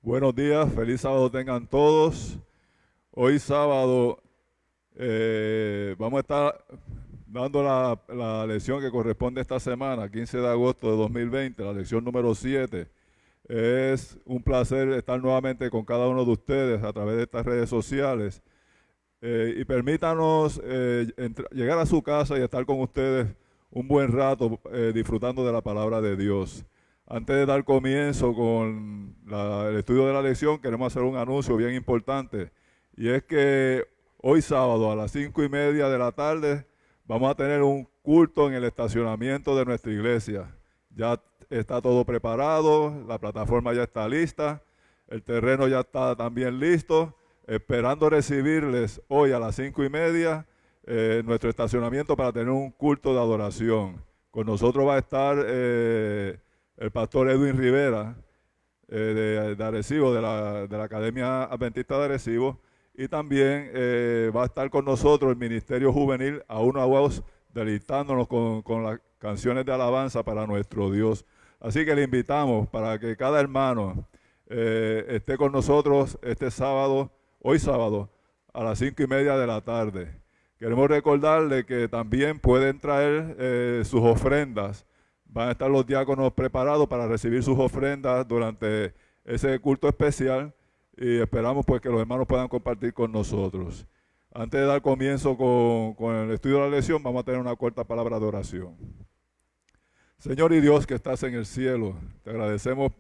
Buenos días, feliz sábado tengan todos. Hoy sábado vamos a estar dando la lección que corresponde esta semana, 15 de agosto de 2020, la lección número 7. Es un placer estar nuevamente con cada uno de ustedes a través de estas redes sociales. Y permítanos llegar a su casa y estar con ustedes un buen rato disfrutando de la palabra de Dios. Antes de dar comienzo con el estudio de la lección, queremos hacer un anuncio bien importante. Y es que hoy sábado a las 5:30 de la tarde vamos a tener un culto en el estacionamiento de nuestra iglesia. Ya está todo preparado, la plataforma ya está lista, el terreno ya está también listo, esperando recibirles hoy a las 5:30 en nuestro estacionamiento para tener un culto de adoración. Con nosotros va a estar el pastor Edwin Rivera de Arecibo, de la Academia Adventista de Arecibo, y también va a estar con nosotros el Ministerio Juvenil a una voz, deleitándonos con las canciones de alabanza para nuestro Dios. Así que le invitamos para que cada hermano esté con nosotros este sábado, hoy sábado, a las 5:30 de la tarde. Queremos recordarle que también pueden traer sus ofrendas. Van a estar los diáconos preparados para recibir sus ofrendas durante ese culto especial y esperamos pues que los hermanos puedan compartir con nosotros. Antes de dar comienzo con el estudio de la lección, vamos a tener una corta palabra de oración. Señor y Dios que estás en el cielo, te agradecemos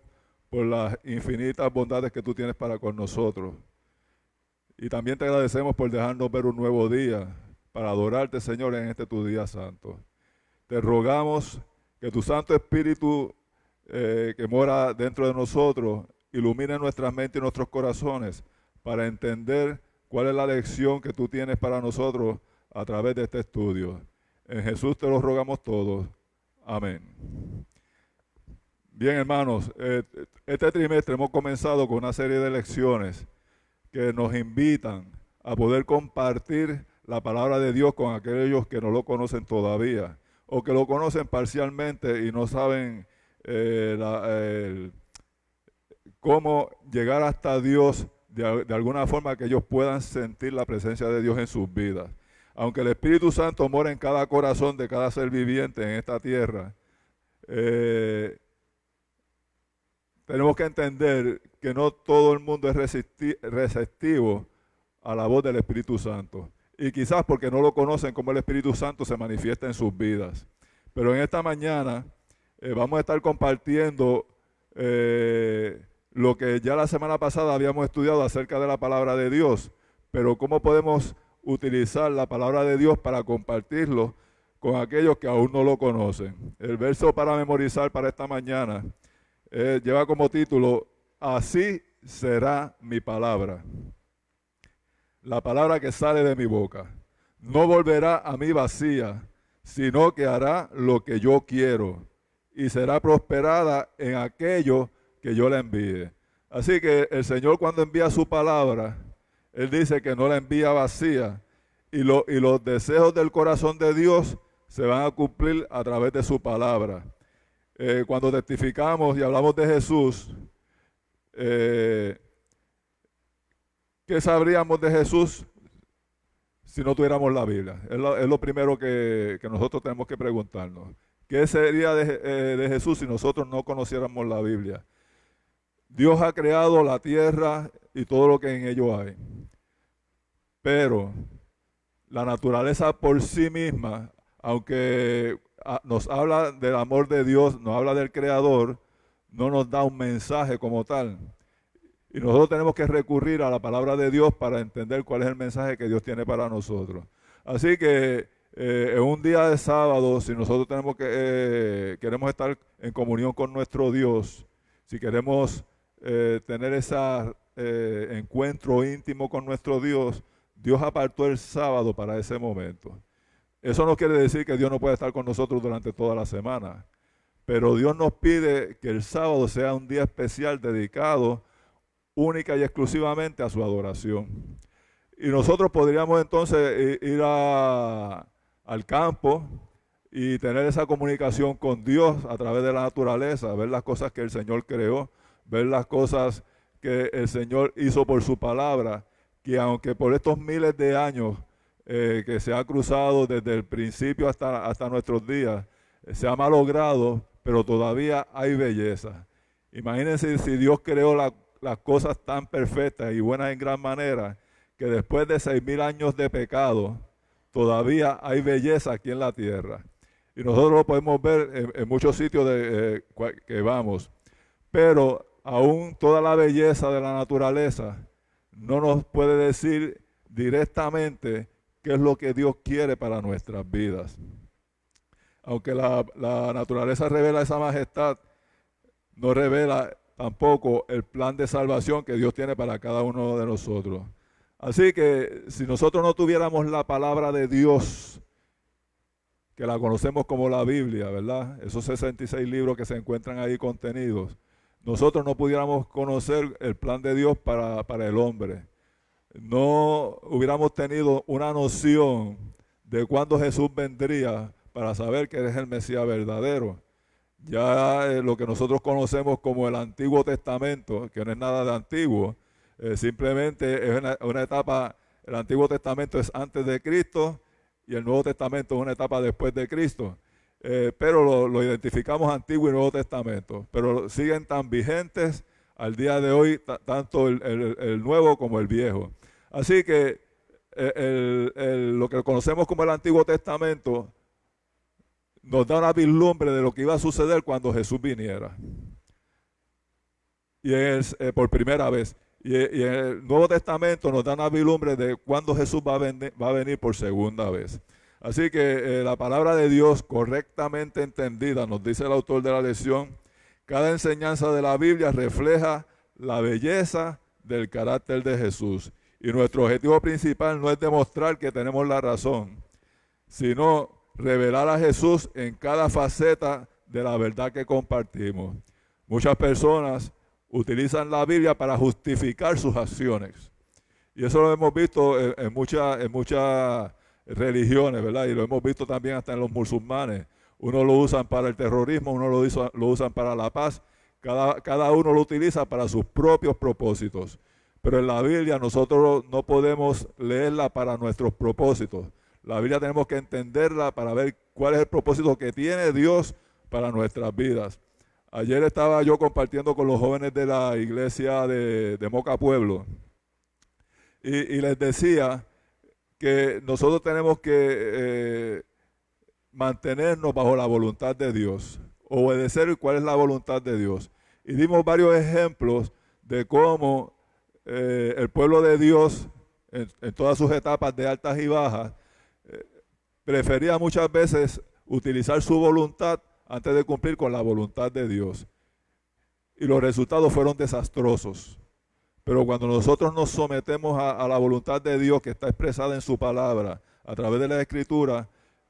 por las infinitas bondades que tú tienes para con nosotros. Y también te agradecemos por dejarnos ver un nuevo día para adorarte, Señor, en este tu día santo. Te rogamos que tu Santo Espíritu que mora dentro de nosotros ilumine nuestras mentes y nuestros corazones para entender cuál es la lección que tú tienes para nosotros a través de este estudio. En Jesús te lo rogamos todos. Amén. Bien, hermanos, este trimestre hemos comenzado con una serie de lecciones que nos invitan a poder compartir la palabra de Dios con aquellos que no lo conocen todavía o que lo conocen parcialmente y no saben cómo llegar hasta Dios de alguna forma que ellos puedan sentir la presencia de Dios en sus vidas. Aunque el Espíritu Santo mora en cada corazón de cada ser viviente en esta tierra, tenemos que entender que no todo el mundo es receptivo a la voz del Espíritu Santo. Y quizás porque no lo conocen como el Espíritu Santo se manifiesta en sus vidas. Pero en esta mañana vamos a estar compartiendo lo que ya la semana pasada habíamos estudiado acerca de la palabra de Dios. Pero cómo podemos utilizar la palabra de Dios para compartirlo con aquellos que aún no lo conocen. El verso para memorizar para esta mañana lleva como título, así será mi palabra. La palabra que sale de mi boca no volverá a mí vacía, sino que hará lo que yo quiero y será prosperada en aquello que yo la envíe. Así que el Señor cuando envía su palabra, Él dice que no la envía vacía y los deseos del corazón de Dios se van a cumplir a través de su palabra. Cuando testificamos y hablamos de Jesús, ¿qué sabríamos de Jesús si no tuviéramos la Biblia? Es lo primero que nosotros tenemos que preguntarnos. ¿Qué sería de Jesús si nosotros no conociéramos la Biblia? Dios ha creado la tierra y todo lo que en ello hay. Pero la naturaleza por sí misma, aunque nos habla del amor de Dios, nos habla del Creador, no nos da un mensaje como tal. Y nosotros tenemos que recurrir a la palabra de Dios para entender cuál es el mensaje que Dios tiene para nosotros. Así que en un día de sábado, si nosotros queremos estar en comunión con nuestro Dios, si queremos tener ese encuentro íntimo con nuestro Dios, Dios apartó el sábado para ese momento. Eso no quiere decir que Dios no pueda estar con nosotros durante toda la semana, pero Dios nos pide que el sábado sea un día especial dedicado única y exclusivamente a su adoración. Y nosotros podríamos entonces ir al campo y tener esa comunicación con Dios a través de la naturaleza, ver las cosas que el Señor creó, ver las cosas que el Señor hizo por su palabra, que aunque por estos miles de años que se ha cruzado desde el principio hasta nuestros días, se ha malogrado, pero todavía hay belleza. Imagínense si Dios creó las cosas tan perfectas y buenas en gran manera, que después de 6,000 años de pecado, todavía hay belleza aquí en la tierra. Y nosotros lo podemos ver en muchos sitios que vamos. Pero aún toda la belleza de la naturaleza no nos puede decir directamente qué es lo que Dios quiere para nuestras vidas. Aunque la naturaleza revela esa majestad, no revela tampoco el plan de salvación que Dios tiene para cada uno de nosotros. Así que si nosotros no tuviéramos la palabra de Dios, que la conocemos como la Biblia, ¿verdad? Esos 66 libros que se encuentran ahí contenidos, nosotros no pudiéramos conocer el plan de Dios para el hombre. No hubiéramos tenido una noción de cuándo Jesús vendría para saber que es el Mesías verdadero. Ya lo que nosotros conocemos como el Antiguo Testamento, que no es nada de antiguo, simplemente es una etapa. El Antiguo Testamento es antes de Cristo y el Nuevo Testamento es una etapa después de Cristo. Pero lo identificamos Antiguo y Nuevo Testamento, pero siguen tan vigentes al día de hoy, tanto el Nuevo como el Viejo. Así que lo que conocemos como el Antiguo Testamento nos da una vislumbre de lo que iba a suceder cuando Jesús viniera. Y es por primera vez. Y el Nuevo Testamento nos da una vislumbre de cuándo Jesús va a venir por segunda vez. Así que la palabra de Dios correctamente entendida, nos dice el autor de la lección, cada enseñanza de la Biblia refleja la belleza del carácter de Jesús. Y nuestro objetivo principal no es demostrar que tenemos la razón, sino revelar a Jesús en cada faceta de la verdad que compartimos. Muchas personas utilizan la Biblia para justificar sus acciones. Y eso lo hemos visto en muchas religiones, ¿verdad? Y lo hemos visto también hasta en los musulmanes. Uno lo usan para el terrorismo, uno lo usan para la paz. Cada uno lo utiliza para sus propios propósitos. Pero en la Biblia nosotros no podemos leerla para nuestros propósitos. La Biblia tenemos que entenderla para ver cuál es el propósito que tiene Dios para nuestras vidas. Ayer estaba yo compartiendo con los jóvenes de la iglesia de Moca Pueblo y les decía que nosotros tenemos que mantenernos bajo la voluntad de Dios, obedecer cuál es la voluntad de Dios. Y dimos varios ejemplos de cómo el pueblo de Dios, en todas sus etapas de altas y bajas, prefería muchas veces utilizar su voluntad antes de cumplir con la voluntad de Dios. Y los resultados fueron desastrosos. Pero cuando nosotros nos sometemos a la voluntad de Dios que está expresada en su palabra, a través de la Escritura,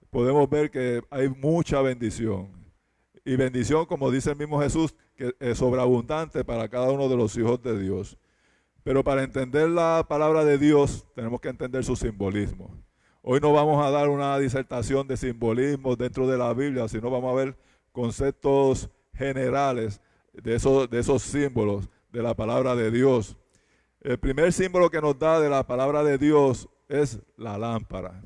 podemos ver que hay mucha bendición. Y bendición, como dice el mismo Jesús, que es sobreabundante para cada uno de los hijos de Dios. Pero para entender la palabra de Dios, tenemos que entender su simbolismo. Hoy no vamos a dar una disertación de simbolismo dentro de la Biblia, sino vamos a ver conceptos generales de esos símbolos de la palabra de Dios. El primer símbolo que nos da de la palabra de Dios es la lámpara.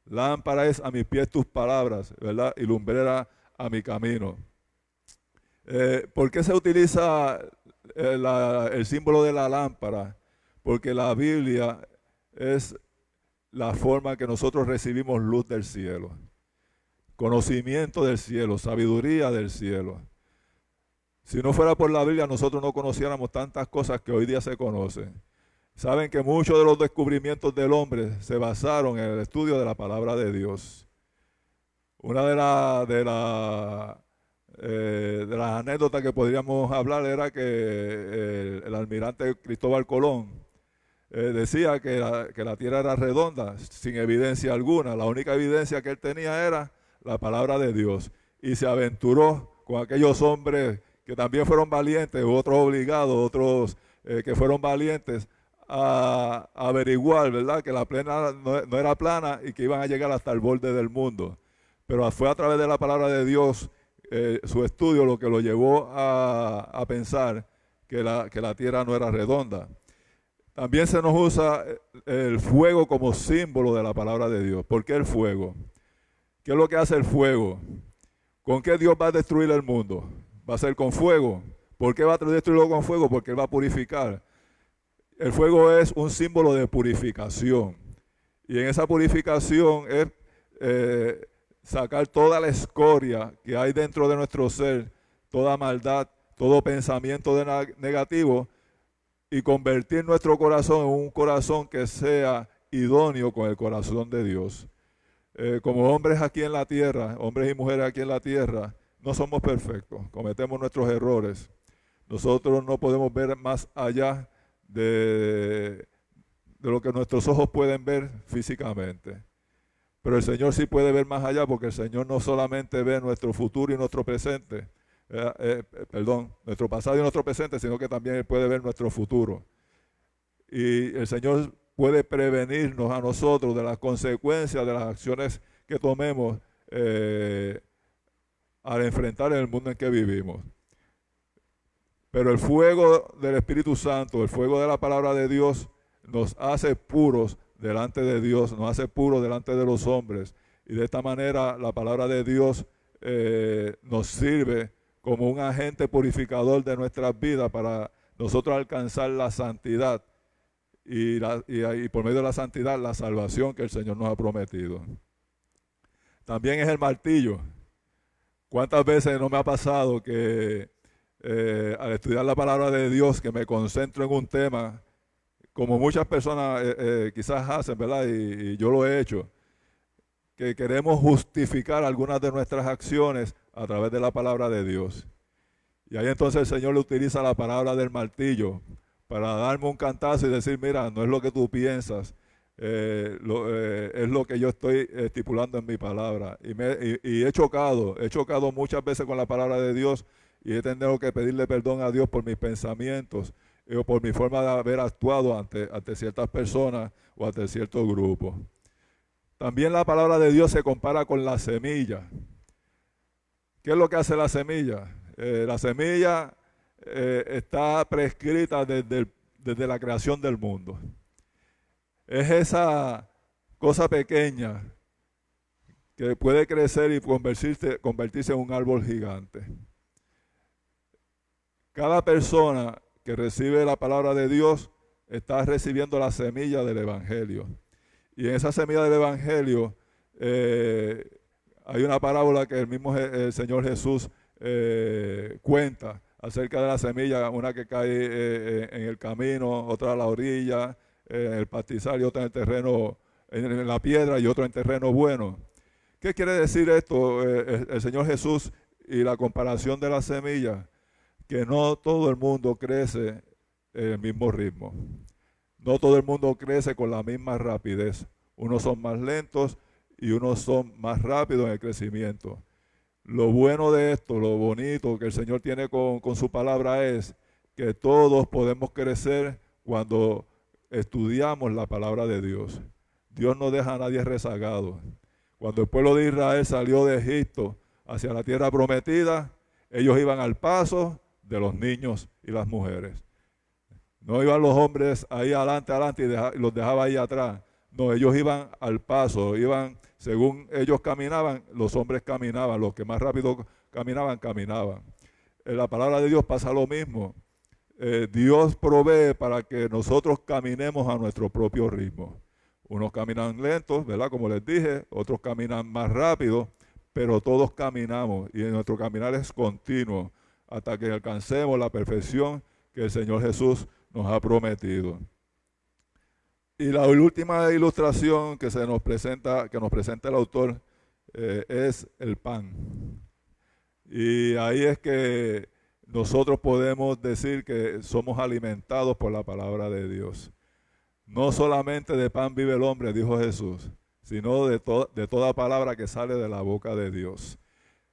Lámpara es a mis pies tus palabras, ¿verdad? Y lumbrera a mi camino. ¿Por qué se utiliza el símbolo de la lámpara? Porque la Biblia es la forma que nosotros recibimos luz del cielo, conocimiento del cielo, sabiduría del cielo. Si no fuera por la Biblia, nosotros no conociéramos tantas cosas que hoy día se conocen. Saben que muchos de los descubrimientos del hombre se basaron en el estudio de la palabra de Dios. Una de las anécdotas que podríamos hablar era que el almirante Cristóbal Colón decía que la tierra era redonda, sin evidencia alguna. La única evidencia que él tenía era la palabra de Dios. Y se aventuró con aquellos hombres que también fueron valientes, otros obligados, otros que fueron valientes, a averiguar, ¿verdad?, que la plena no era plana y que iban a llegar hasta el borde del mundo. Pero fue a través de la palabra de Dios, su estudio, lo que lo llevó a pensar que la tierra no era redonda. También se nos usa el fuego como símbolo de la palabra de Dios. ¿Por qué el fuego? ¿Qué es lo que hace el fuego? ¿Con qué Dios va a destruir el mundo? Va a ser con fuego. ¿Por qué va a destruirlo con fuego? Porque Él va a purificar. El fuego es un símbolo de purificación. Y en esa purificación es sacar toda la escoria que hay dentro de nuestro ser, toda maldad, todo pensamiento negativo, y convertir nuestro corazón en un corazón que sea idóneo con el corazón de Dios. Como hombres aquí en la tierra, hombres y mujeres aquí en la tierra, no somos perfectos, cometemos nuestros errores. Nosotros no podemos ver más allá de lo que nuestros ojos pueden ver físicamente. Pero el Señor sí puede ver más allá, porque el Señor no solamente ve nuestro futuro y nuestro presente, nuestro pasado y nuestro presente, sino que también Él puede ver nuestro futuro. Y el Señor puede prevenirnos a nosotros de las consecuencias de las acciones que tomemos al enfrentar el mundo en que vivimos. Pero el fuego del Espíritu Santo, el fuego de la palabra de Dios, nos hace puros delante de Dios, nos hace puros delante de los hombres. Y de esta manera la palabra de Dios nos sirve como un agente purificador de nuestras vidas para nosotros alcanzar la santidad y por medio de la santidad la salvación que el Señor nos ha prometido. También es el martillo. ¿Cuántas veces no me ha pasado que al estudiar la palabra de Dios, que me concentro en un tema, como muchas personas quizás hacen, ¿verdad? Y yo lo he hecho, que queremos justificar algunas de nuestras acciones a través de la palabra de Dios. Y ahí entonces el Señor le utiliza la palabra del martillo para darme un cantazo y decir, mira, no es lo que tú piensas, es lo que yo estoy estipulando en mi palabra. Y he chocado muchas veces con la palabra de Dios y he tenido que pedirle perdón a Dios por mis pensamientos o por mi forma de haber actuado ante ciertas personas o ante ciertos grupos. También la palabra de Dios se compara con la semilla. ¿Qué es lo que hace la semilla? La semilla está prescrita desde la creación del mundo. Es esa cosa pequeña que puede crecer y convertirse en un árbol gigante. Cada persona que recibe la palabra de Dios está recibiendo la semilla del Evangelio. Y en esa semilla del Evangelio hay una parábola que el Señor Jesús cuenta acerca de la semilla, una que cae en el camino, otra a la orilla, en el pastizal y otra en el terreno, en la piedra y otra en terreno bueno. ¿Qué quiere decir esto? El Señor Jesús y la comparación de la semilla, que no todo el mundo crece en el mismo ritmo. No todo el mundo crece con la misma rapidez. Unos son más lentos y unos son más rápidos en el crecimiento. Lo bueno de esto, lo bonito que el Señor tiene con su palabra es que todos podemos crecer cuando estudiamos la palabra de Dios. Dios no deja a nadie rezagado. Cuando el pueblo de Israel salió de Egipto hacia la tierra prometida, ellos iban al paso de los niños y las mujeres. No iban los hombres ahí adelante y los dejaba ahí atrás. No, ellos iban al paso, iban según ellos caminaban, los hombres caminaban, los que más rápido caminaban. En la palabra de Dios pasa lo mismo. Dios provee para que nosotros caminemos a nuestro propio ritmo. Unos caminan lentos, ¿verdad? Como les dije, otros caminan más rápido, pero todos caminamos y nuestro caminar es continuo hasta que alcancemos la perfección que el Señor Jesús nos ha prometido. Y la última ilustración que nos presenta el autor es el pan. Y ahí es que nosotros podemos decir que somos alimentados por la palabra de Dios. No solamente de pan vive el hombre, dijo Jesús, sino de toda palabra que sale de la boca de Dios.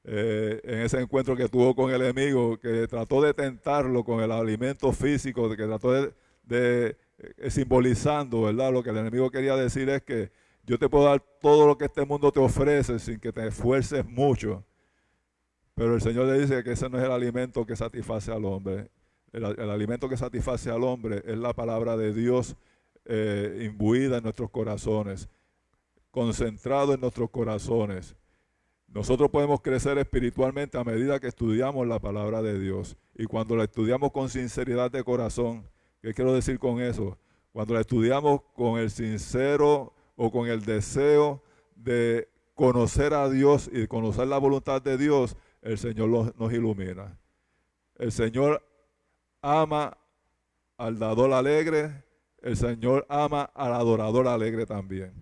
En ese encuentro que tuvo con el enemigo, que trató de tentarlo con el alimento físico, que trató de simbolizando, ¿verdad? Lo que el enemigo quería decir es que yo te puedo dar todo lo que este mundo te ofrece sin que te esfuerces mucho. Pero el Señor le dice que ese no es el alimento que satisface al hombre. el alimento que satisface al hombre es la palabra de Dios imbuida en nuestros corazones, concentrado en nuestros corazones. Nosotros podemos crecer espiritualmente a medida que estudiamos la palabra de Dios. Y cuando la estudiamos con sinceridad de corazón, ¿qué quiero decir con eso? Cuando la estudiamos con el sincero o con el deseo de conocer a Dios y conocer la voluntad de Dios, el Señor nos ilumina. El Señor ama al dador alegre, el Señor ama al adorador alegre también.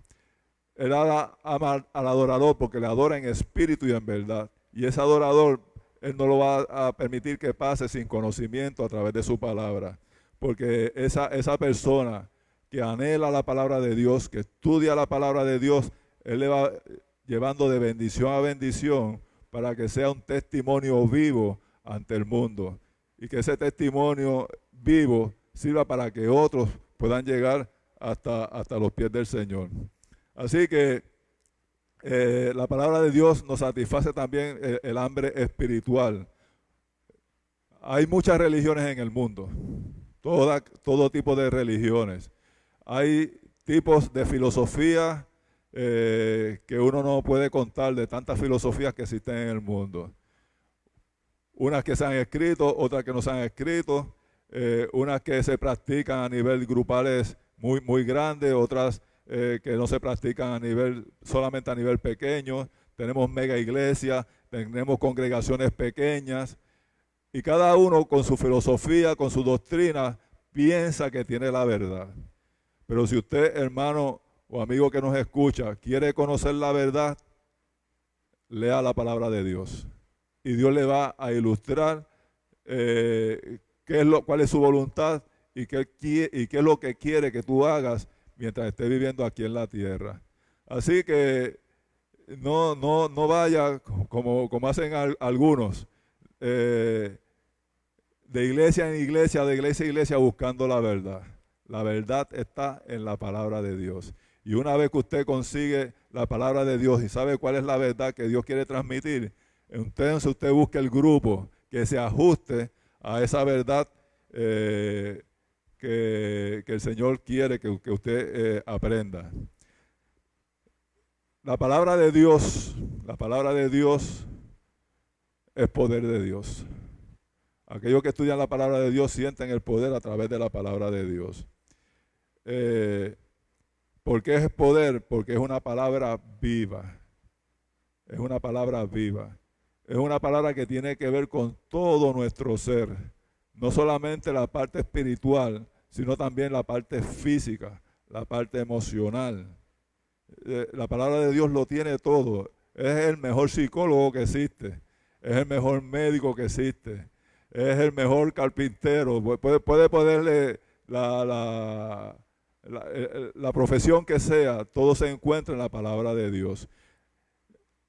Él ama al adorador porque le adora en espíritu y en verdad. Y ese adorador, Él no lo va a permitir que pase sin conocimiento a través de su palabra. Porque esa persona que anhela la palabra de Dios, que estudia la palabra de Dios, Él le va llevando de bendición a bendición para que sea un testimonio vivo ante el mundo. Y que ese testimonio vivo sirva para que otros puedan llegar hasta los pies del Señor. Así que la palabra de Dios nos satisface también el hambre espiritual. Hay muchas religiones en el mundo, todo tipo de religiones. Hay tipos de filosofía que uno no puede contar de tantas filosofías que existen en el mundo. Unas que se han escrito, otras que no se han escrito, unas que se practican a nivel grupales muy grandes, otras que no se practican solamente a nivel pequeño. Tenemos mega iglesias, tenemos congregaciones pequeñas, y cada uno con su filosofía, con su doctrina, piensa que tiene la verdad. Pero si usted, hermano o amigo que nos escucha, quiere conocer la verdad, lea la palabra de Dios. Y Dios le va a ilustrar cuál es su voluntad y qué es lo que quiere que tú hagas mientras estés viviendo aquí en la tierra. Así que no vaya como hacen algunos, de iglesia en iglesia, de iglesia en iglesia, buscando la verdad. La verdad está en la palabra de Dios. Y una vez que usted consigue la palabra de Dios y sabe cuál es la verdad que Dios quiere transmitir, entonces usted busca el grupo que se ajuste a esa verdad que el Señor quiere que usted aprenda. La palabra de Dios es poder de Dios. Aquellos que estudian la palabra de Dios sienten el poder a través de la palabra de Dios. ¿Por qué es poder? Porque es una palabra viva. Es una palabra viva. Es una palabra que tiene que ver con todo nuestro ser. No solamente la parte espiritual, sino también la parte física, la parte emocional. La palabra de Dios lo tiene todo. Es el mejor psicólogo que existe. Es el mejor médico que existe. Es el mejor carpintero. Puede ponerle la profesión que sea. Todo se encuentra en la palabra de Dios.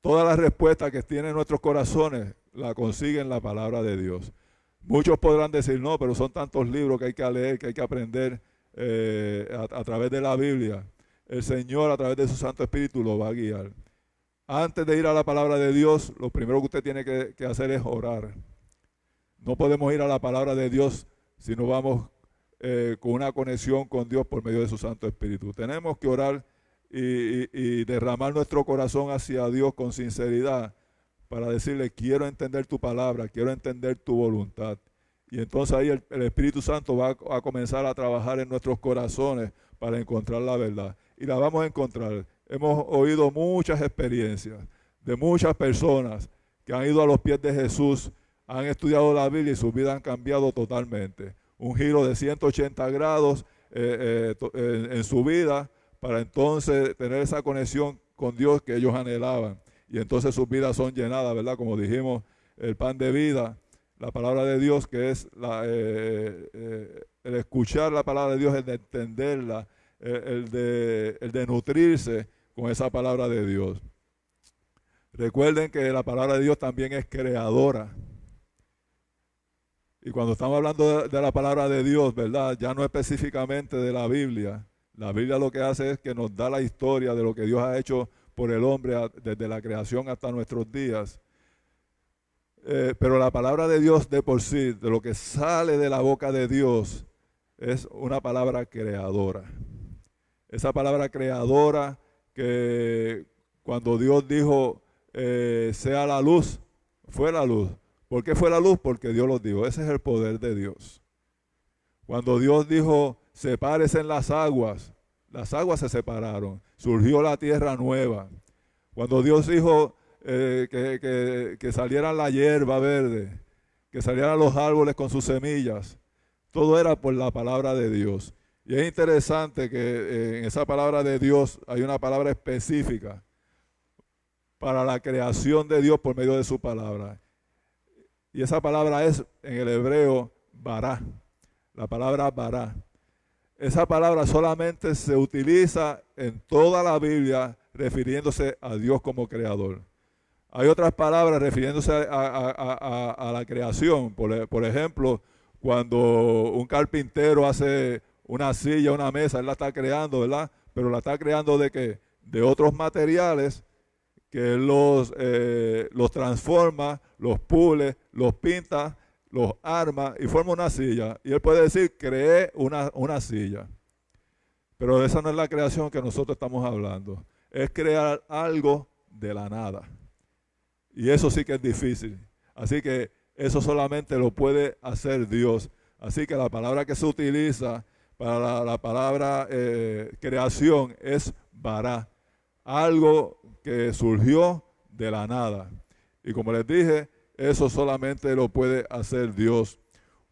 Todas las respuestas que tienen nuestros corazones la consiguen en la palabra de Dios. Muchos podrán decir, no, pero son tantos libros que hay que leer, que hay que aprender a través de la Biblia. El Señor, a través de su Santo Espíritu, lo va a guiar. Antes de ir a la palabra de Dios, lo primero que usted tiene que hacer es orar. No podemos ir a la palabra de Dios si no vamos con una conexión con Dios por medio de su Santo Espíritu. Tenemos que orar y derramar nuestro corazón hacia Dios con sinceridad para decirle, quiero entender tu palabra, quiero entender tu voluntad. Y entonces ahí el Espíritu Santo va a comenzar a trabajar en nuestros corazones para encontrar la verdad. Y la vamos a encontrar. Hemos oído muchas experiencias de muchas personas que han ido a los pies de Jesús, han estudiado la Biblia y sus vidas han cambiado totalmente. Un giro de 180 grados en su vida para entonces tener esa conexión con Dios que ellos anhelaban. Y entonces sus vidas son llenadas, ¿verdad? Como dijimos, el pan de vida, la palabra de Dios, que es el escuchar la palabra de Dios, el de entenderla, el de nutrirse con esa palabra de Dios. Recuerden que la palabra de Dios también es creadora. Y cuando estamos hablando de la palabra de Dios, ¿verdad? Ya no específicamente de la Biblia. La Biblia lo que hace es que nos da la historia de lo que Dios ha hecho por el hombre desde la creación hasta nuestros días. pero la palabra de Dios de por sí, de lo que sale de la boca de Dios, es una palabra creadora. Esa palabra creadora que cuando Dios dijo, sea la luz, fue la luz. ¿Por qué fue la luz? Porque Dios lo dijo. Ese es el poder de Dios. Cuando Dios dijo, sepárese en las aguas se separaron. Surgió la tierra nueva. Cuando Dios dijo que salieran la hierba verde, que salieran los árboles con sus semillas, todo era por la palabra de Dios. Y es interesante que en esa palabra de Dios hay una palabra específica para la creación de Dios por medio de su palabra. Y esa palabra es en el hebreo bará, la palabra bará. Esa palabra solamente se utiliza en toda la Biblia refiriéndose a Dios como creador. Hay otras palabras refiriéndose a la creación. Por ejemplo, cuando un carpintero hace una silla, una mesa, él la está creando, ¿verdad? Pero la está creando ¿de qué? De otros materiales que él los transforma, los pule, los pinta, los arma y forma una silla. Y él puede decir, creé una silla. Pero esa no es la creación que nosotros estamos hablando. Es crear algo de la nada. Y eso sí que es difícil. Así que eso solamente lo puede hacer Dios. Así que la palabra que se utiliza para la palabra creación es bará. Algo que surgió de la nada. Y como les dije, eso solamente lo puede hacer Dios.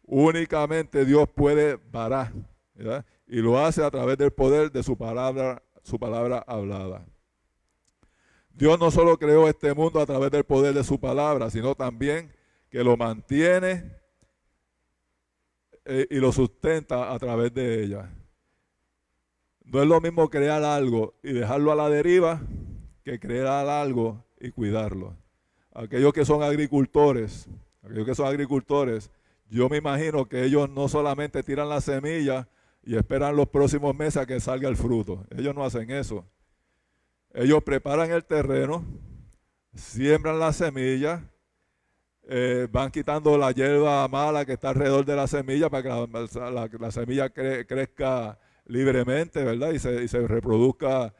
Únicamente Dios puede bará, ¿verdad? Y lo hace a través del poder de su palabra hablada. Dios no solo creó este mundo a través del poder de su palabra, sino también que lo mantiene y lo sustenta a través de ella. No es lo mismo crear algo y dejarlo a la deriva que crear algo y cuidarlo. Aquellos que son agricultores, yo me imagino que ellos no solamente tiran la semilla y esperan los próximos meses a que salga el fruto. Ellos no hacen eso. Ellos preparan el terreno, siembran la semilla, van quitando la hierba mala que está alrededor de la semilla para que la semilla crezca libremente, ¿verdad? Y se reproduzca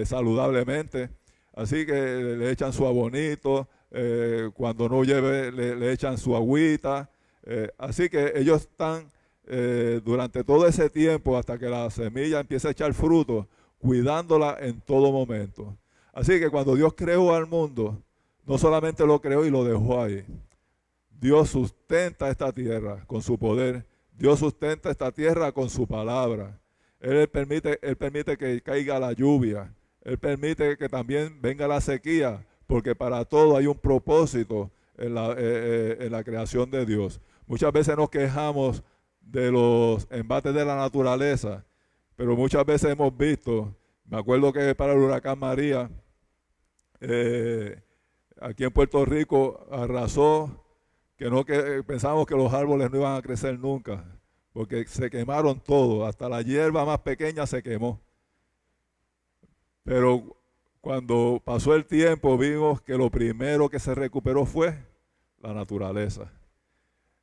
saludablemente. Así que le echan su abonito, cuando no lleve le echan su agüita. Así que ellos están durante todo ese tiempo hasta que la semilla empiece a echar fruto, cuidándola en todo momento. Así que cuando Dios creó al mundo, no solamente lo creó y lo dejó ahí. Dios sustenta esta tierra con su poder. Dios sustenta esta tierra con su palabra. Él permite que caiga la lluvia. Él permite que también venga la sequía, porque para todo hay un propósito en la creación de Dios. Muchas veces nos quejamos de los embates de la naturaleza, pero muchas veces hemos visto, me acuerdo que para el huracán María, aquí en Puerto Rico arrasó, que pensábamos que los árboles no iban a crecer nunca, porque se quemaron todo, hasta la hierba más pequeña se quemó. Pero cuando pasó el tiempo vimos que lo primero que se recuperó fue la naturaleza.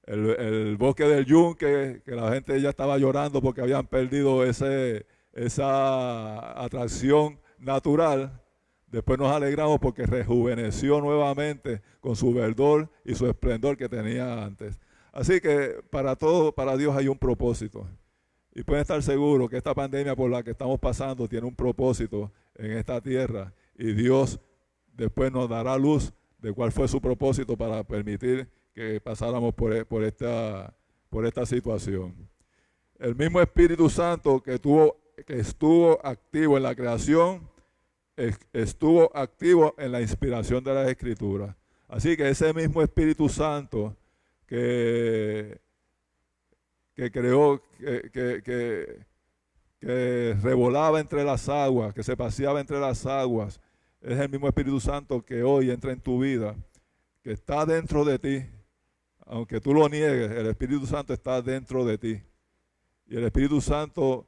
El bosque del yunque, que la gente ya estaba llorando porque habían perdido esa atracción natural. Después nos alegramos porque rejuveneció nuevamente con su verdor y su esplendor que tenía antes. Así que para todo, para Dios hay un propósito. Y pueden estar seguros que esta pandemia por la que estamos pasando tiene un propósito en esta tierra. Y Dios después nos dará luz de cuál fue su propósito para permitir que pasáramos por esta situación. El mismo Espíritu Santo que estuvo activo en la creación, estuvo activo en la inspiración de las Escrituras. Así que ese mismo Espíritu Santo que creó, que revolaba entre las aguas, que se paseaba entre las aguas, es el mismo Espíritu Santo que hoy entra en tu vida, que está dentro de ti. Aunque tú lo niegues, el Espíritu Santo está dentro de ti. Y el Espíritu Santo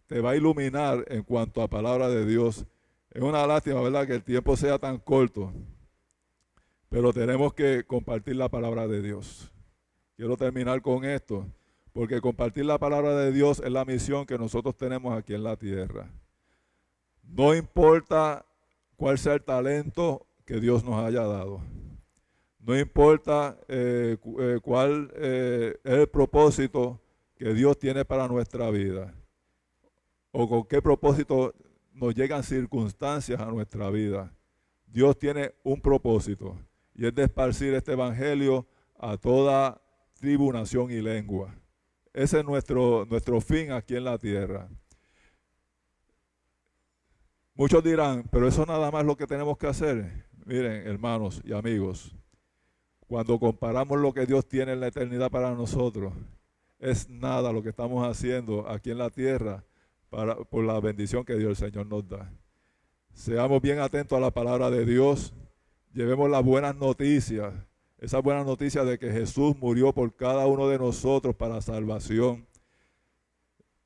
te va a iluminar en cuanto a palabra de Dios. Es una lástima, ¿verdad?, que el tiempo sea tan corto. pero tenemos que compartir la palabra de Dios. Quiero terminar con esto, porque compartir la palabra de Dios es la misión que nosotros tenemos aquí en la tierra. No importa cuál sea el talento que Dios nos haya dado. No importa cuál es el propósito que Dios tiene para nuestra vida, o con qué propósito nos llegan circunstancias a nuestra vida. Dios tiene un propósito, y es de esparcir este evangelio a toda tribu, nación y lengua. Ese es nuestro fin aquí en la tierra. Muchos dirán, pero eso nada más es lo que tenemos que hacer. Miren, hermanos y amigos, cuando comparamos lo que Dios tiene en la eternidad para nosotros, es nada lo que estamos haciendo aquí en la tierra por la bendición que Dios el Señor nos da. Seamos bien atentos a la palabra de Dios, llevemos las buenas noticias, esa buena noticia de que Jesús murió por cada uno de nosotros para salvación.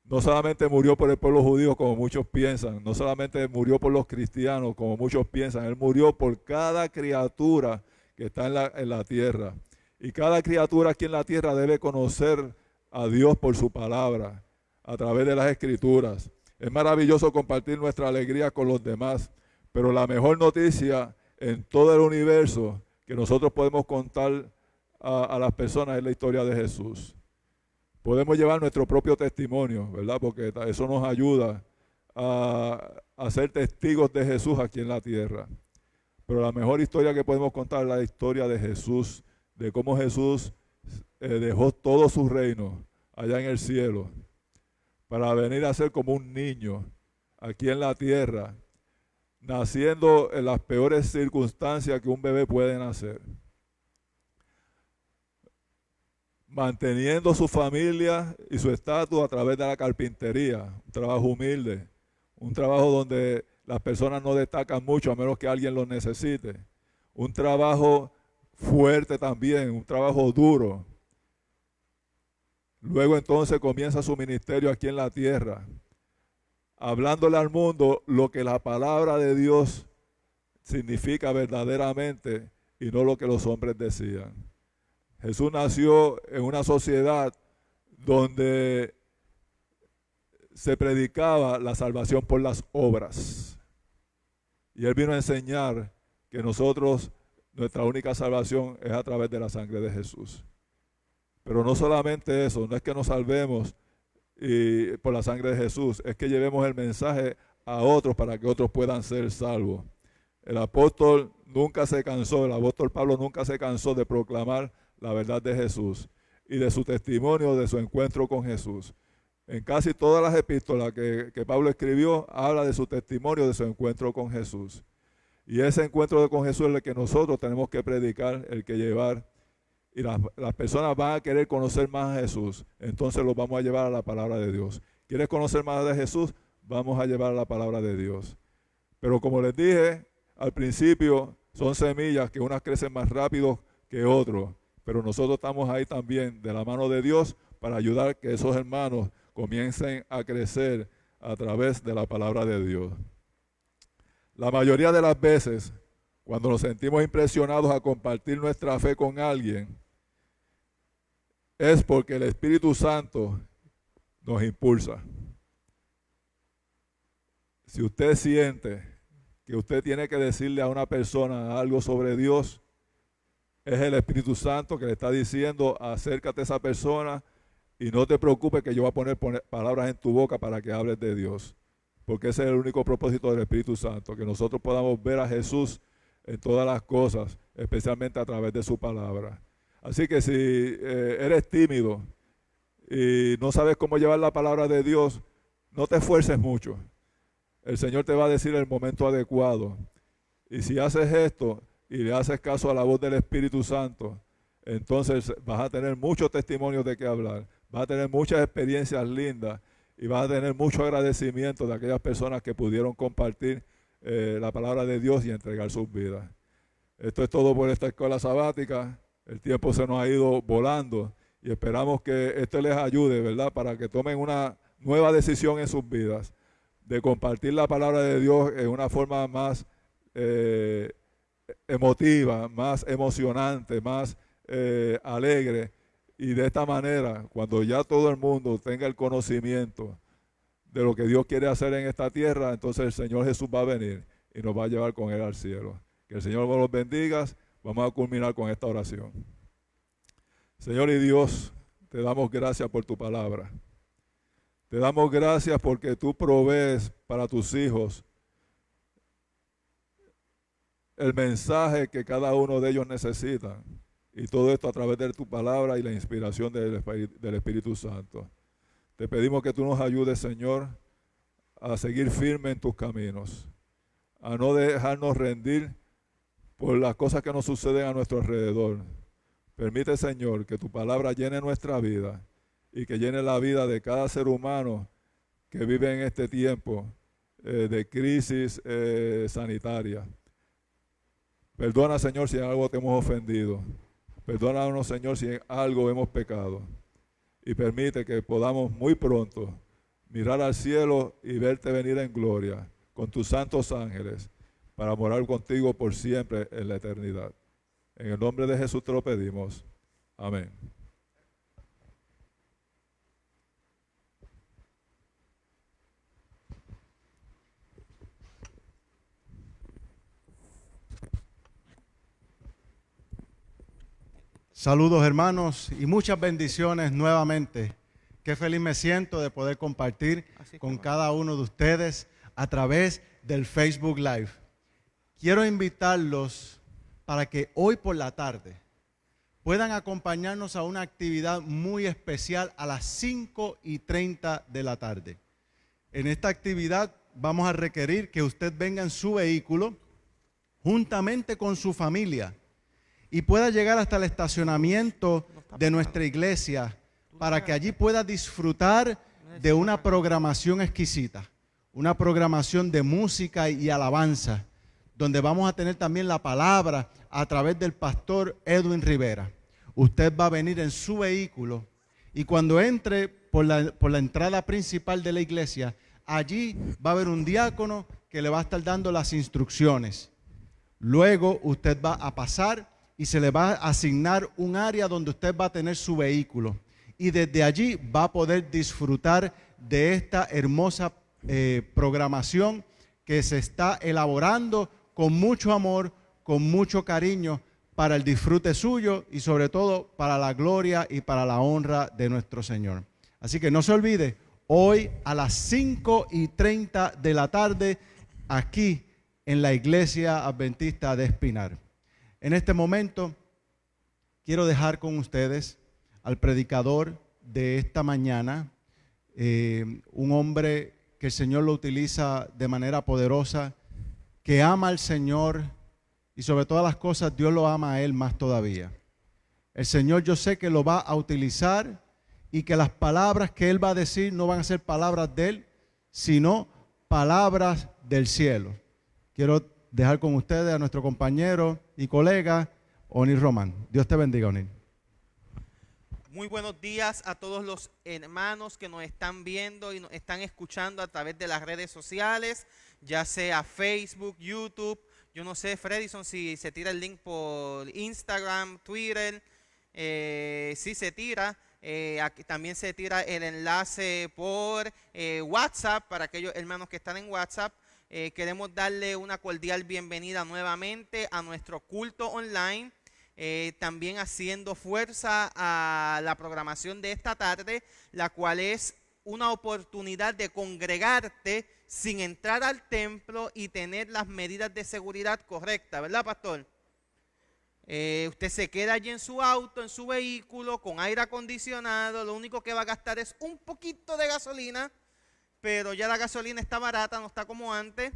No solamente murió por el pueblo judío como muchos piensan, no solamente murió por los cristianos como muchos piensan, Él murió por cada criatura que está en la tierra. Y cada criatura aquí en la tierra debe conocer a Dios por su palabra, a través de las Escrituras. Es maravilloso compartir nuestra alegría con los demás, pero la mejor noticia en todo el universo que nosotros podemos contar a las personas es la historia de Jesús. Podemos llevar nuestro propio testimonio, ¿verdad? Porque eso nos ayuda a ser testigos de Jesús aquí en la tierra. Pero la mejor historia que podemos contar es la historia de Jesús, de cómo Jesús dejó todo su reino allá en el cielo para venir a ser como un niño aquí en la tierra, naciendo en las peores circunstancias que un bebé puede nacer, manteniendo su familia y su estatus a través de la carpintería, un trabajo humilde, un trabajo donde las personas no destacan mucho a menos que alguien lo necesite, un trabajo fuerte también, un trabajo duro. Luego entonces comienza su ministerio aquí en la tierra, hablándole al mundo lo que la palabra de Dios significa verdaderamente y no lo que los hombres decían. Jesús nació en una sociedad donde se predicaba la salvación por las obras. Y Él vino a enseñar que nosotros, nuestra única salvación es a través de la sangre de Jesús. Pero no solamente eso, no es que nos salvemos por la sangre de Jesús, es que llevemos el mensaje a otros para que otros puedan ser salvos. El apóstol nunca se cansó, el apóstol Pablo nunca se cansó de proclamar la verdad de Jesús y de su testimonio de su encuentro con Jesús. En casi todas las epístolas que Pablo escribió, habla de su testimonio de su encuentro con Jesús. Y ese encuentro con Jesús es el que nosotros tenemos que predicar, el que llevar. Y las personas van a querer conocer más a Jesús, entonces los vamos a llevar a la palabra de Dios. ¿Quieres conocer más de Jesús? Vamos a llevar a la palabra de Dios. Pero como les dije al principio, son semillas que unas crecen más rápido que otras. Pero nosotros estamos ahí también de la mano de Dios para ayudar a que esos hermanos comiencen a crecer a través de la palabra de Dios. La mayoría de las veces, cuando nos sentimos impresionados a compartir nuestra fe con alguien, es porque el Espíritu Santo nos impulsa. Si usted siente que usted tiene que decirle a una persona algo sobre Dios, es el Espíritu Santo que le está diciendo, acércate a esa persona y no te preocupes que yo voy a poner palabras en tu boca para que hables de Dios. Porque ese es el único propósito del Espíritu Santo, que nosotros podamos ver a Jesús en todas las cosas, especialmente a través de su palabra. Así que si eres tímido y no sabes cómo llevar la palabra de Dios, no te esfuerces mucho. El Señor te va a decir el momento adecuado. Y si haces esto y le haces caso a la voz del Espíritu Santo, entonces vas a tener muchos testimonios de qué hablar. Vas a tener muchas experiencias lindas y vas a tener mucho agradecimiento de aquellas personas que pudieron compartir la palabra de Dios y entregar sus vidas. Esto es todo por esta escuela sabática. El tiempo se nos ha ido volando y esperamos que esto les ayude, ¿verdad? Para que tomen una nueva decisión en sus vidas, de compartir la palabra de Dios en una forma más emotiva, más emocionante, más alegre. Y de esta manera, cuando ya todo el mundo tenga el conocimiento de lo que Dios quiere hacer en esta tierra, entonces el Señor Jesús va a venir y nos va a llevar con Él al cielo. Que el Señor nos bendiga. Vamos a culminar con esta oración. Señor y Dios, te damos gracias por tu palabra. Te damos gracias porque tú provees para tus hijos el mensaje que cada uno de ellos necesita. Y todo esto a través de tu palabra y la inspiración del Espíritu Santo. Te pedimos que tú nos ayudes, Señor, a seguir firme en tus caminos, a no dejarnos rendir por las cosas que nos suceden a nuestro alrededor. Permite, Señor, que tu palabra llene nuestra vida y que llene la vida de cada ser humano que vive en este tiempo de crisis sanitaria. Perdona, Señor, si en algo te hemos ofendido. Perdónanos, Señor, si en algo hemos pecado. Y permite que podamos muy pronto mirar al cielo y verte venir en gloria con tus santos ángeles para morar contigo por siempre en la eternidad. En el nombre de Jesús te lo pedimos. Amén. Saludos, hermanos, y muchas bendiciones nuevamente. Qué feliz me siento de poder compartir con cada uno de ustedes a través del Facebook Live. Quiero invitarlos para que hoy por la tarde puedan acompañarnos a una actividad muy especial a las 5:30 de la tarde. En esta actividad vamos a requerir que usted venga en su vehículo juntamente con su familia y pueda llegar hasta el estacionamiento de nuestra iglesia para que allí pueda disfrutar de una programación exquisita, una programación de música y alabanza, donde vamos a tener también la palabra a través del pastor Edwin Rivera. Usted va a venir en su vehículo y cuando entre por la entrada principal de la iglesia, allí va a haber un diácono que le va a estar dando las instrucciones. Luego usted va a pasar y se le va a asignar un área donde usted va a tener su vehículo. Y desde allí va a poder disfrutar de esta hermosa programación que se está elaborando con mucho amor, con mucho cariño para el disfrute suyo y sobre todo para la gloria y para la honra de nuestro Señor. Así que no se olvide, hoy a las 5:30 de la tarde, aquí en la Iglesia Adventista de Espinar. En este momento quiero dejar con ustedes al predicador de esta mañana, un hombre que el Señor lo utiliza de manera poderosa, que ama al Señor y sobre todas las cosas Dios lo ama a él más todavía. El Señor yo sé que lo va a utilizar y que las palabras que él va a decir no van a ser palabras de él, sino palabras del cielo. Quiero dejar con ustedes a nuestro compañero y colega Onir Román. Dios te bendiga, Onir. Muy buenos días a todos los hermanos que nos están viendo y nos están escuchando a través de las redes sociales, ya sea Facebook, YouTube. Yo no sé, Fredison, si se tira el link por Instagram, Twitter. Sí se tira. Aquí también se tira el enlace por WhatsApp para aquellos hermanos que están en WhatsApp. Queremos darle una cordial bienvenida nuevamente a nuestro culto online. También haciendo fuerza a la programación de esta tarde, la cual es una oportunidad de congregarte sin entrar al templo y tener las medidas de seguridad correctas, ¿verdad, pastor? Usted se queda allí en su auto, en su vehículo, con aire acondicionado, lo único que va a gastar es un poquito de gasolina, pero ya la gasolina está barata, no está como antes.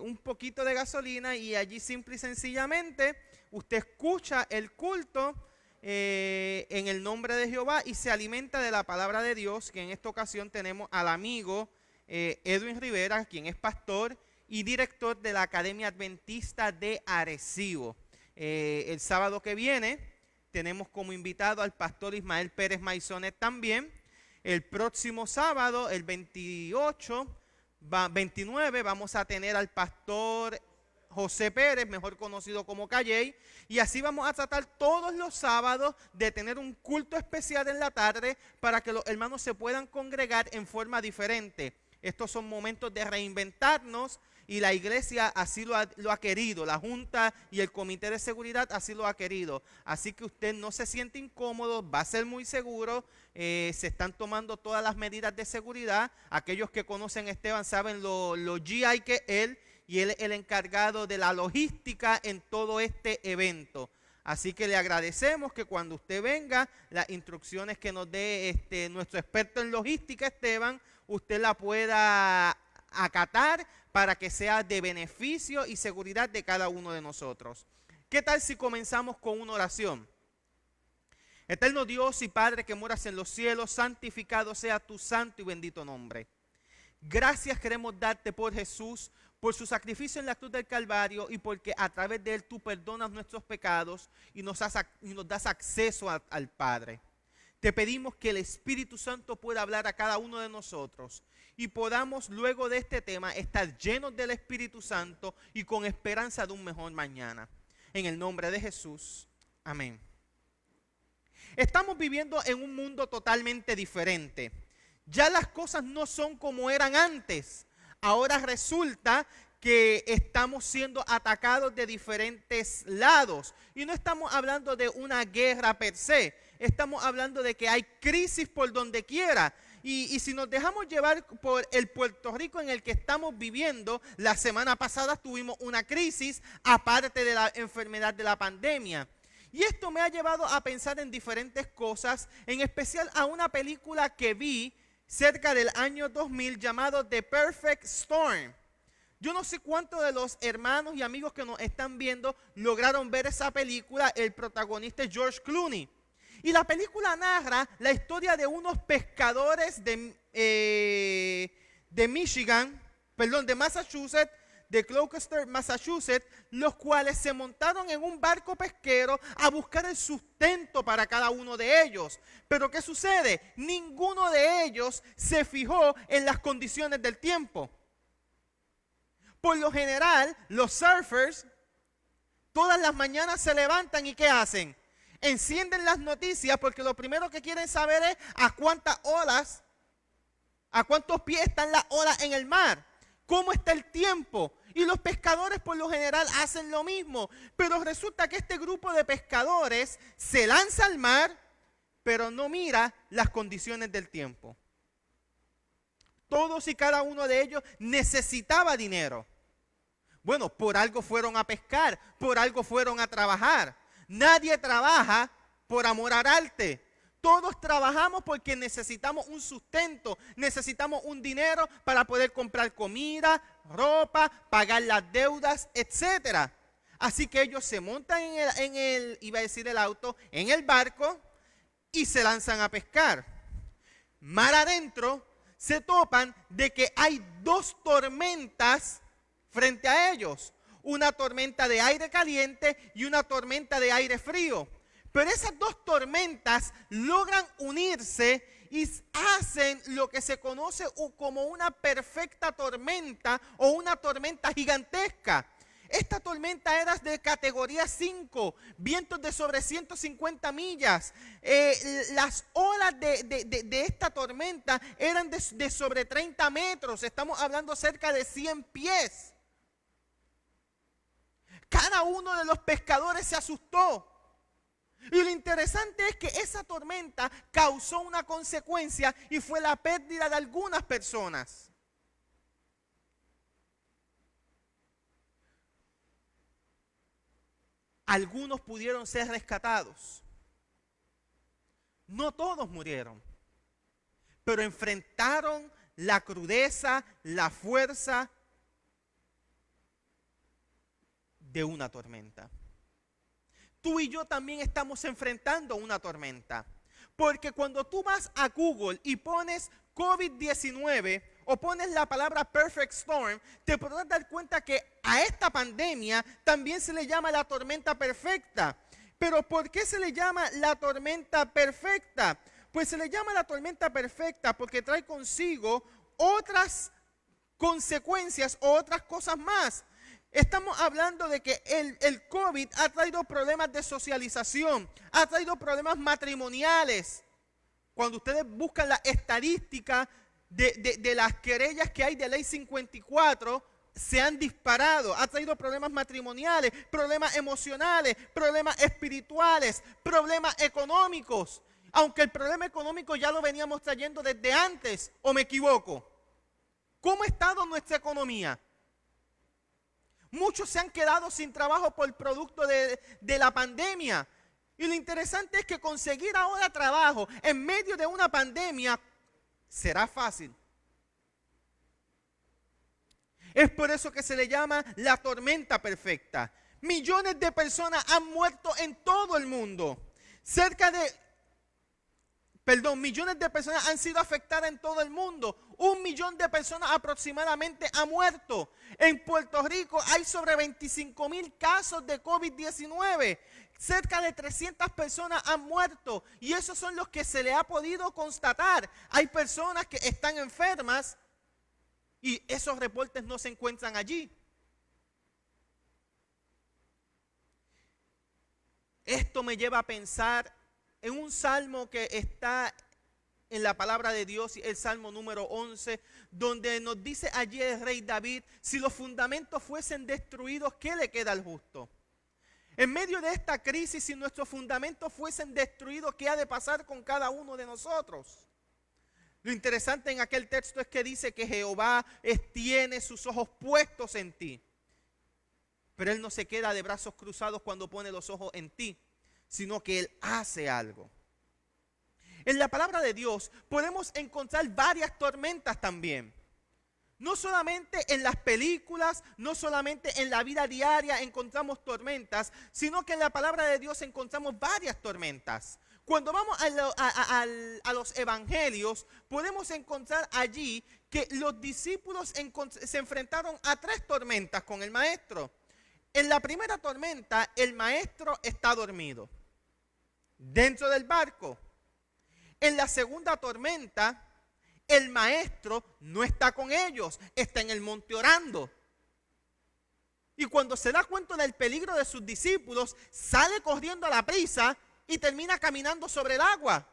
Un poquito de gasolina y allí simple y sencillamente usted escucha el culto en el nombre de Jehová y se alimenta de la palabra de Dios, que en esta ocasión tenemos al amigo Edwin Rivera, quien es pastor y director de la Academia Adventista de Arecibo. El sábado que viene tenemos como invitado al pastor Ismael Pérez Maisonet también. El próximo sábado, el 29, vamos a tener al pastor José Pérez, mejor conocido como Calley, y así vamos a tratar todos los sábados de tener un culto especial en la tarde para que los hermanos se puedan congregar en forma diferente. Estos son momentos de reinventarnos y la iglesia así lo ha querido, la Junta y el Comité de Seguridad así lo ha querido. Así que usted no se siente incómodo, va a ser muy seguro, se están tomando todas las medidas de seguridad. Aquellos que conocen a Esteban saben lo GI que él, y él es el encargado de la logística en todo este evento. Así que le agradecemos que cuando usted venga, las instrucciones que nos dé nuestro experto en logística, Esteban, usted la pueda acatar para que sea de beneficio y seguridad de cada uno de nosotros. ¿Qué tal si comenzamos con una oración? Eterno Dios y Padre que moras en los cielos, santificado sea tu santo y bendito nombre. Gracias queremos darte por Jesús, por su sacrificio en la cruz del Calvario y porque a través de él tú perdonas nuestros pecados y nos das acceso al Padre. Te pedimos que el Espíritu Santo pueda hablar a cada uno de nosotros y podamos luego de este tema estar llenos del Espíritu Santo y con esperanza de un mejor mañana. En el nombre de Jesús. Amén. Estamos viviendo en un mundo totalmente diferente. Ya las cosas no son como eran antes. Ahora resulta que estamos siendo atacados de diferentes lados. Y no estamos hablando de una guerra per se. Estamos hablando de que hay crisis por donde quiera. Y si nos dejamos llevar por el Puerto Rico en el que estamos viviendo, la semana pasada tuvimos una crisis aparte de la enfermedad de la pandemia. Y esto me ha llevado a pensar en diferentes cosas, en especial a una película que vi cerca del año 2000 llamado The Perfect Storm. Yo no sé cuántos de los hermanos y amigos que nos están viendo lograron ver esa película. El protagonista es George Clooney. Y la película narra la historia de unos pescadores de Massachusetts, de Gloucester, Massachusetts, los cuales se montaron en un barco pesquero a buscar el sustento para cada uno de ellos. Pero ¿qué sucede? Ninguno de ellos se fijó en las condiciones del tiempo. Por lo general, los surfers todas las mañanas se levantan y ¿qué hacen? Encienden las noticias porque lo primero que quieren saber es a cuántas olas, a cuántos pies están las olas en el mar, cómo está el tiempo. Y los pescadores por lo general hacen lo mismo. Pero resulta que este grupo de pescadores se lanza al mar, pero no mira las condiciones del tiempo. Todos y cada uno de ellos necesitaba dinero. Bueno, por algo fueron a pescar, por algo fueron a trabajar. Nadie trabaja por amor al arte. Todos trabajamos porque necesitamos un sustento, necesitamos un dinero para poder comprar comida, ropa, pagar las deudas, etc. Así que ellos se montan en el barco y se lanzan a pescar. Mar adentro se topan de que hay dos tormentas frente a ellos. Una tormenta de aire caliente y una tormenta de aire frío. Pero esas dos tormentas logran unirse y hacen lo que se conoce como una perfecta tormenta o una tormenta gigantesca. Esta tormenta era de categoría 5, vientos de sobre 150 millas. Las olas de esta tormenta eran de sobre 30 metros, estamos hablando cerca de 100 pies. Cada uno de los pescadores se asustó. Y lo interesante es que esa tormenta causó una consecuencia y fue la pérdida de algunas personas. Algunos pudieron ser rescatados. No todos murieron, pero enfrentaron la crudeza, la fuerza de una tormenta. Tú y yo también estamos enfrentando una tormenta. Porque cuando tú vas a Google y pones COVID-19 o pones la palabra Perfect Storm, te podrás dar cuenta que a esta pandemia también se le llama la tormenta perfecta. Pero ¿por qué se le llama la tormenta perfecta? Pues se le llama la tormenta perfecta porque trae consigo otras consecuencias o otras cosas más. Estamos hablando de que el COVID ha traído problemas de socialización, ha traído problemas matrimoniales. Cuando ustedes buscan la estadística de las querellas que hay de Ley 54, se han disparado. Ha traído problemas matrimoniales, problemas emocionales, problemas espirituales, problemas económicos. Aunque el problema económico ya lo veníamos trayendo desde antes, ¿o me equivoco? ¿Cómo ha estado nuestra economía? Muchos se han quedado sin trabajo por producto de la pandemia. Y lo interesante es que conseguir ahora trabajo en medio de una pandemia será fácil. Es por eso que se le llama la tormenta perfecta. Millones de personas han muerto en todo el mundo. Millones de personas han sido afectadas en todo el mundo. 1 millón de personas aproximadamente ha muerto. En Puerto Rico hay sobre 25,000 casos de COVID-19. Cerca de 300 personas han muerto. Y esos son los que se le ha podido constatar. Hay personas que están enfermas y esos reportes no se encuentran allí. Esto me lleva a pensar en un salmo que está en la palabra de Dios, el salmo número 11, donde nos dice allí el rey David: si los fundamentos fuesen destruidos, ¿qué le queda al justo? En medio de esta crisis, si nuestros fundamentos fuesen destruidos, ¿qué ha de pasar con cada uno de nosotros? Lo interesante en aquel texto es que dice que Jehová tiene sus ojos puestos en ti. Pero Él no se queda de brazos cruzados cuando pone los ojos en ti, sino que Él hace algo. En la palabra de Dios podemos encontrar varias tormentas también. No solamente en las películas, no solamente en la vida diaria encontramos tormentas, sino que en la palabra de Dios encontramos varias tormentas. Cuando vamos a los evangelios, podemos encontrar allí que los discípulos se enfrentaron a 3 tormentas con el maestro. En la primera tormenta, el maestro está dormido dentro del barco. En la segunda tormenta, el maestro no está con ellos, está en el monte orando. Y cuando se da cuenta del peligro de sus discípulos, sale corriendo a la prisa y termina caminando sobre el agua.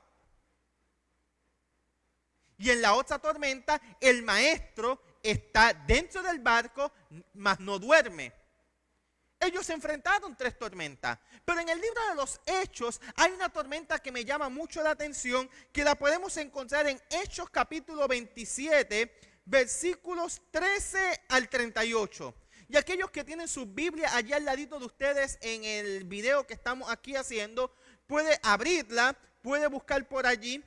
Y en la otra tormenta, el maestro está dentro del barco, mas no duerme. Ellos se enfrentaron 3 tormentas. Pero en el libro de los Hechos hay una tormenta que me llama mucho la atención, que la podemos encontrar en Hechos capítulo 27, versículos 13 al 38. Y aquellos que tienen su Biblia allá al ladito de ustedes en el video que estamos aquí haciendo, puede abrirla, puede buscar por allí.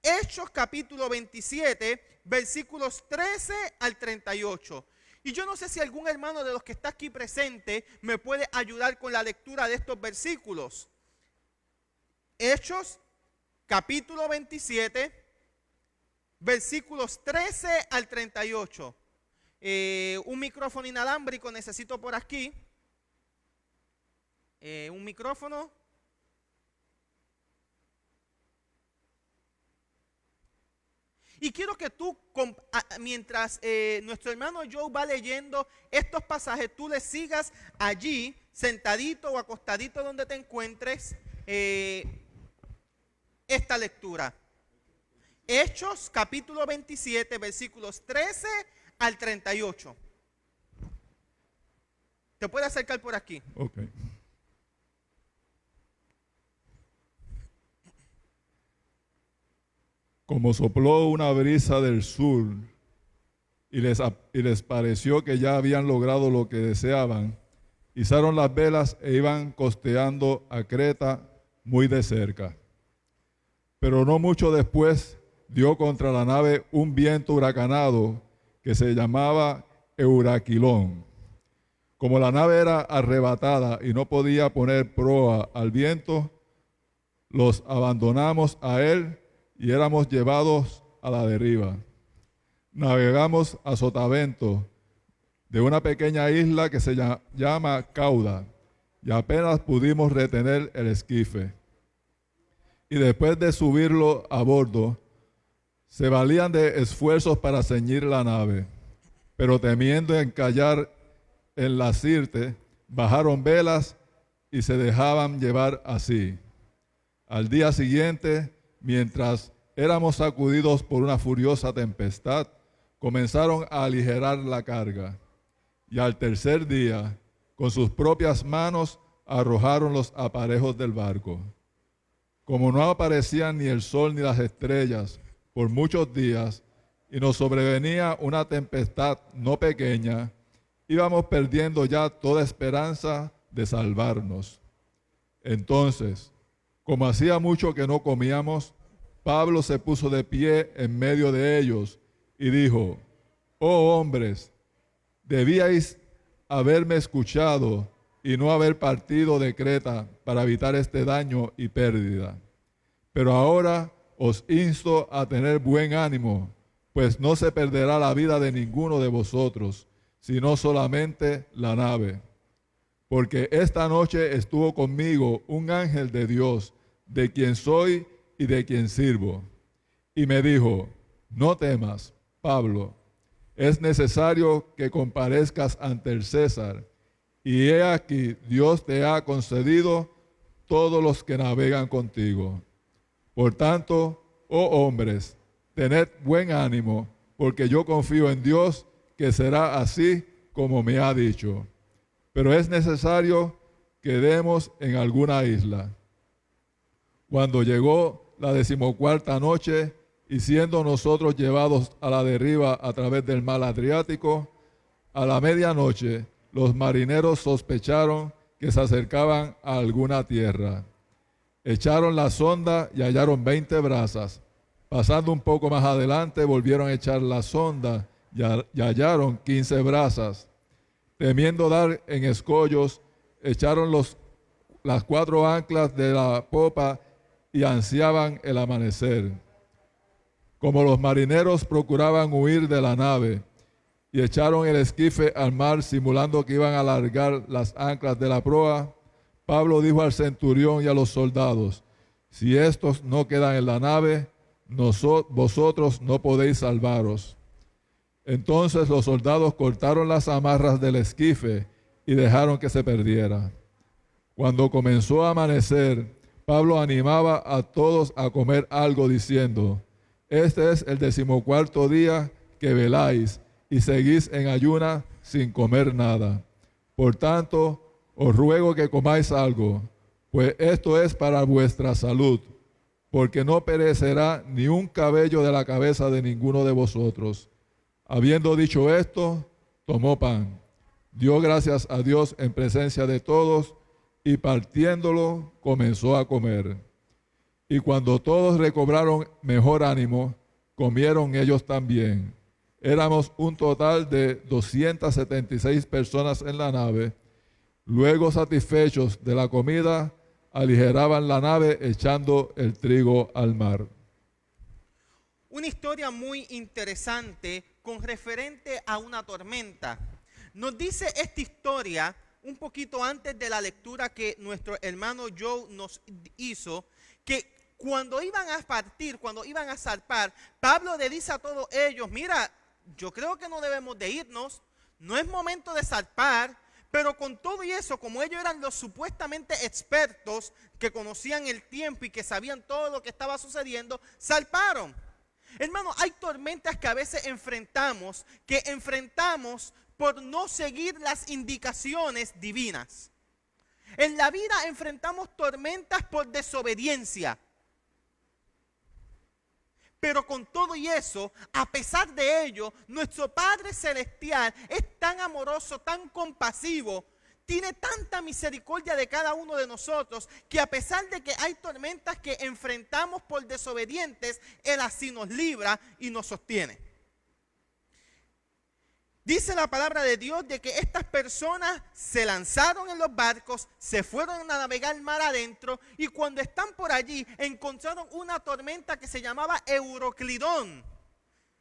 Hechos capítulo 27, versículos 13 al 38. Y yo no sé si algún hermano de los que está aquí presente me puede ayudar con la lectura de estos versículos. Hechos capítulo 27, versículos 13 al 38. Un micrófono inalámbrico necesito por aquí. Un micrófono. Y quiero que tú, mientras nuestro hermano Joe va leyendo estos pasajes, tú le sigas allí, sentadito o acostadito donde te encuentres, esta lectura. Hechos capítulo 27, versículos 13 al 38. ¿Te puedes acercar por aquí? Ok. Como sopló una brisa del sur y les pareció que ya habían logrado lo que deseaban, izaron las velas e iban costeando a Creta muy de cerca. Pero no mucho después dio contra la nave un viento huracanado que se llamaba Euraquilón. Como la nave era arrebatada y no podía poner proa al viento, los abandonamos a él y éramos llevados a la deriva. Navegamos a sotavento de una pequeña isla que se llama Cauda y apenas pudimos retener el esquife. Y después de subirlo a bordo, se valían de esfuerzos para ceñir la nave, pero temiendo encallar en la Sirte, bajaron velas y se dejaban llevar así. Al día siguiente, mientras éramos sacudidos por una furiosa tempestad, comenzaron a aligerar la carga. Y al tercer día, con sus propias manos, arrojaron los aparejos del barco. Como no aparecían ni el sol ni las estrellas por muchos días, y nos sobrevenía una tempestad no pequeña, íbamos perdiendo ya toda esperanza de salvarnos. Entonces, como hacía mucho que no comíamos, Pablo se puso de pie en medio de ellos y dijo: «Oh hombres, debíais haberme escuchado y no haber partido de Creta para evitar este daño y pérdida. Pero ahora os insto a tener buen ánimo, pues no se perderá la vida de ninguno de vosotros, sino solamente la nave. Porque esta noche estuvo conmigo un ángel de Dios, de quien soy y de quien sirvo. Y me dijo: no temas, Pablo, es necesario que comparezcas ante el César, y he aquí Dios te ha concedido todos los que navegan contigo. Por tanto, oh hombres, tened buen ánimo, porque yo confío en Dios que será así como me ha dicho. Pero es necesario que demos en alguna isla. Cuando llegó la 14ª noche, y siendo nosotros llevados a la deriva a través del mar Adriático, a la medianoche los marineros sospecharon que se acercaban a alguna tierra. Echaron la sonda y hallaron 20 brazas. Pasando un poco más adelante, volvieron a echar la sonda y hallaron 15 brazas. Temiendo dar en escollos, echaron las 4 anclas de la popa y ansiaban el amanecer. Como los marineros procuraban huir de la nave y echaron el esquife al mar simulando que iban a largar las anclas de la proa, Pablo dijo al centurión y a los soldados: si estos no quedan en la nave, vosotros no podéis salvaros. Entonces los soldados cortaron las amarras del esquife y dejaron que se perdiera. Cuando comenzó a amanecer, Pablo animaba a todos a comer algo diciendo: este es el 14º día que veláis y seguís en ayuna sin comer nada. Por tanto, os ruego que comáis algo, pues esto es para vuestra salud, porque no perecerá ni un cabello de la cabeza de ninguno de vosotros. Habiendo dicho esto, tomó pan, dio gracias a Dios en presencia de todos, y partiéndolo comenzó a comer. Y cuando todos recobraron mejor ánimo, comieron ellos también. Éramos un total de 276 personas en la nave. Luego, satisfechos de la comida, aligeraban la nave echando el trigo al mar. Una historia muy interesante con referente a una tormenta. Nos dice esta historia un poquito antes de la lectura que nuestro hermano Joe nos hizo, que cuando iban a partir, cuando iban a zarpar, Pablo le dice a todos ellos: mira, yo creo que no debemos de irnos, no es momento de zarpar. Pero con todo y eso, como ellos eran los supuestamente expertos que conocían el tiempo y que sabían todo lo que estaba sucediendo, zarparon. Hermano, hay tormentas que a veces enfrentamos por no seguir las indicaciones divinas. En la vida enfrentamos tormentas por desobediencia. Pero con todo y eso, a pesar de ello, nuestro Padre Celestial es tan amoroso, tan compasivo, tiene tanta misericordia de cada uno de nosotros, que a pesar de que hay tormentas que enfrentamos por desobedientes, Él así nos libra y nos sostiene. Dice la palabra de Dios de que estas personas se lanzaron en los barcos, se fueron a navegar mar adentro, y cuando están por allí encontraron una tormenta que se llamaba Euroclidón.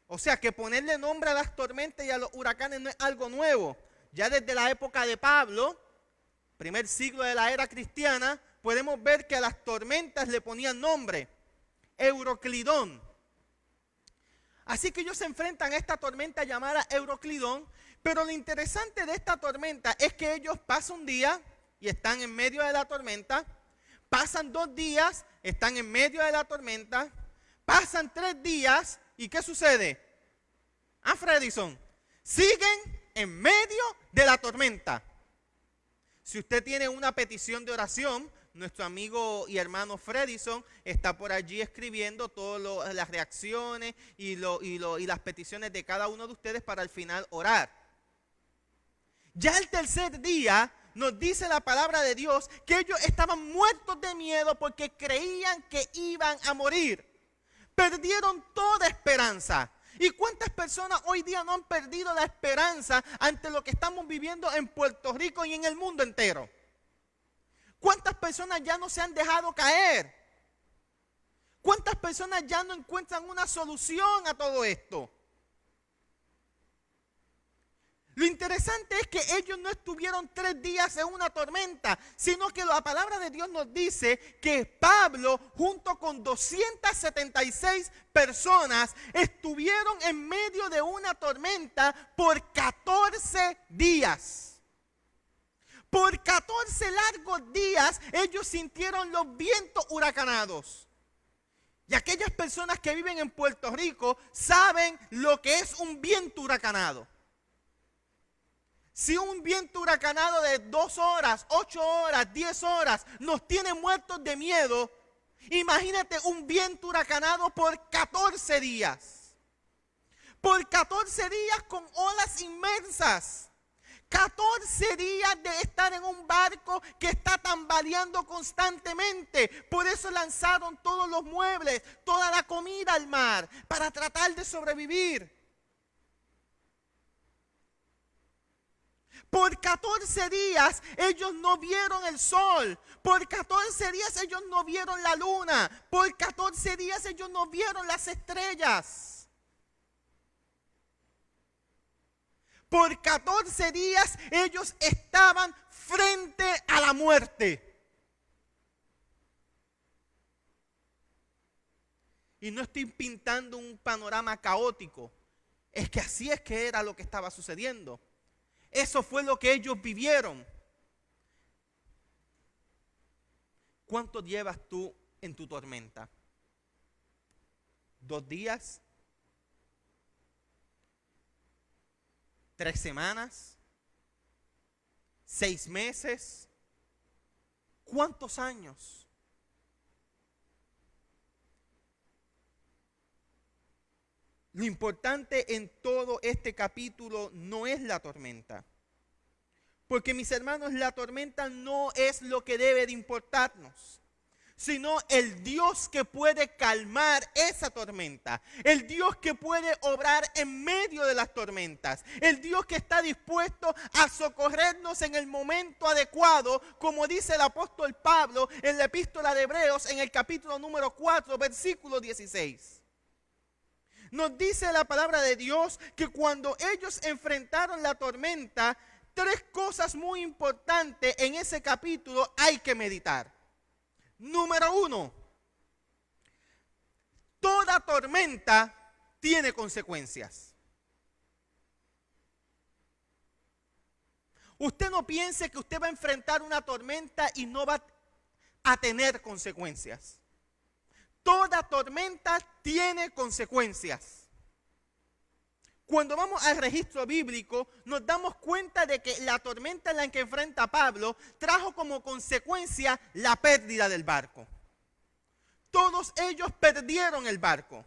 O sea que ponerle nombre a las tormentas y a los huracanes no es algo nuevo. Ya desde la época de Pablo, primer siglo de la era cristiana, podemos ver que a las tormentas le ponían nombre, Euroclidón. Así que ellos se enfrentan a esta tormenta llamada Euroclidón, Pero lo interesante de esta tormenta es que ellos pasan un día y están en medio de la tormenta, pasan 2 días, están en medio de la tormenta, pasan 3 días y ¿qué sucede? Fredison, siguen en medio de la tormenta. Si usted tiene una petición de oración, nuestro amigo y hermano Fredison está por allí escribiendo todas las reacciones y las peticiones de cada uno de ustedes para al final orar. Ya el tercer día nos dice la palabra de Dios que ellos estaban muertos de miedo porque creían que iban a morir. Perdieron toda esperanza. ¿Y cuántas personas hoy día no han perdido la esperanza ante lo que estamos viviendo en Puerto Rico y en el mundo entero? ¿Cuántas personas ya no se han dejado caer? ¿Cuántas personas ya no encuentran una solución a todo esto? Lo interesante es que ellos no estuvieron 3 días en una tormenta, sino que la palabra de Dios nos dice que Pablo, junto con 276 personas, estuvieron en medio de una tormenta por 14 días. Por 14 largos días, ellos sintieron los vientos huracanados. Y aquellas personas que viven en Puerto Rico saben lo que es un viento huracanado. Si un viento huracanado de 2 horas, 8 horas, 10 horas nos tiene muertos de miedo, imagínate un viento huracanado por 14 días. Por 14 días con olas inmensas. 14 días de estar en un barco que está tambaleando constantemente. Por eso lanzaron todos los muebles, toda la comida al mar, para tratar de sobrevivir. Por 14 días ellos no vieron el sol. Por 14 días ellos no vieron la luna. Por 14 días ellos no vieron las estrellas. Por 14 días ellos estaban frente a la muerte. Y no estoy pintando un panorama caótico. Es que así es que era lo que estaba sucediendo. Eso fue lo que ellos vivieron. ¿Cuánto llevas tú en tu tormenta? ¿2 días? ¿3 semanas? ¿6 meses? ¿Cuántos años? Lo importante en todo este capítulo no es la tormenta. Porque mis hermanos, la tormenta no es lo que debe de importarnos, sino el Dios que puede calmar esa tormenta, el Dios que puede obrar en medio de las tormentas, el Dios que está dispuesto a socorrernos en el momento adecuado, como dice el apóstol Pablo en la epístola de Hebreos en el capítulo número 4, versículo 16. Nos dice la palabra de Dios que cuando ellos enfrentaron la tormenta, 3 cosas muy importantes en ese capítulo hay que meditar. Número 1, toda tormenta tiene consecuencias. Usted no piense que usted va a enfrentar una tormenta y no va a tener consecuencias. Toda tormenta tiene consecuencias. Cuando vamos al registro bíblico, nos damos cuenta de que la tormenta en la que enfrenta Pablo trajo como consecuencia la pérdida del barco. Todos ellos perdieron el barco.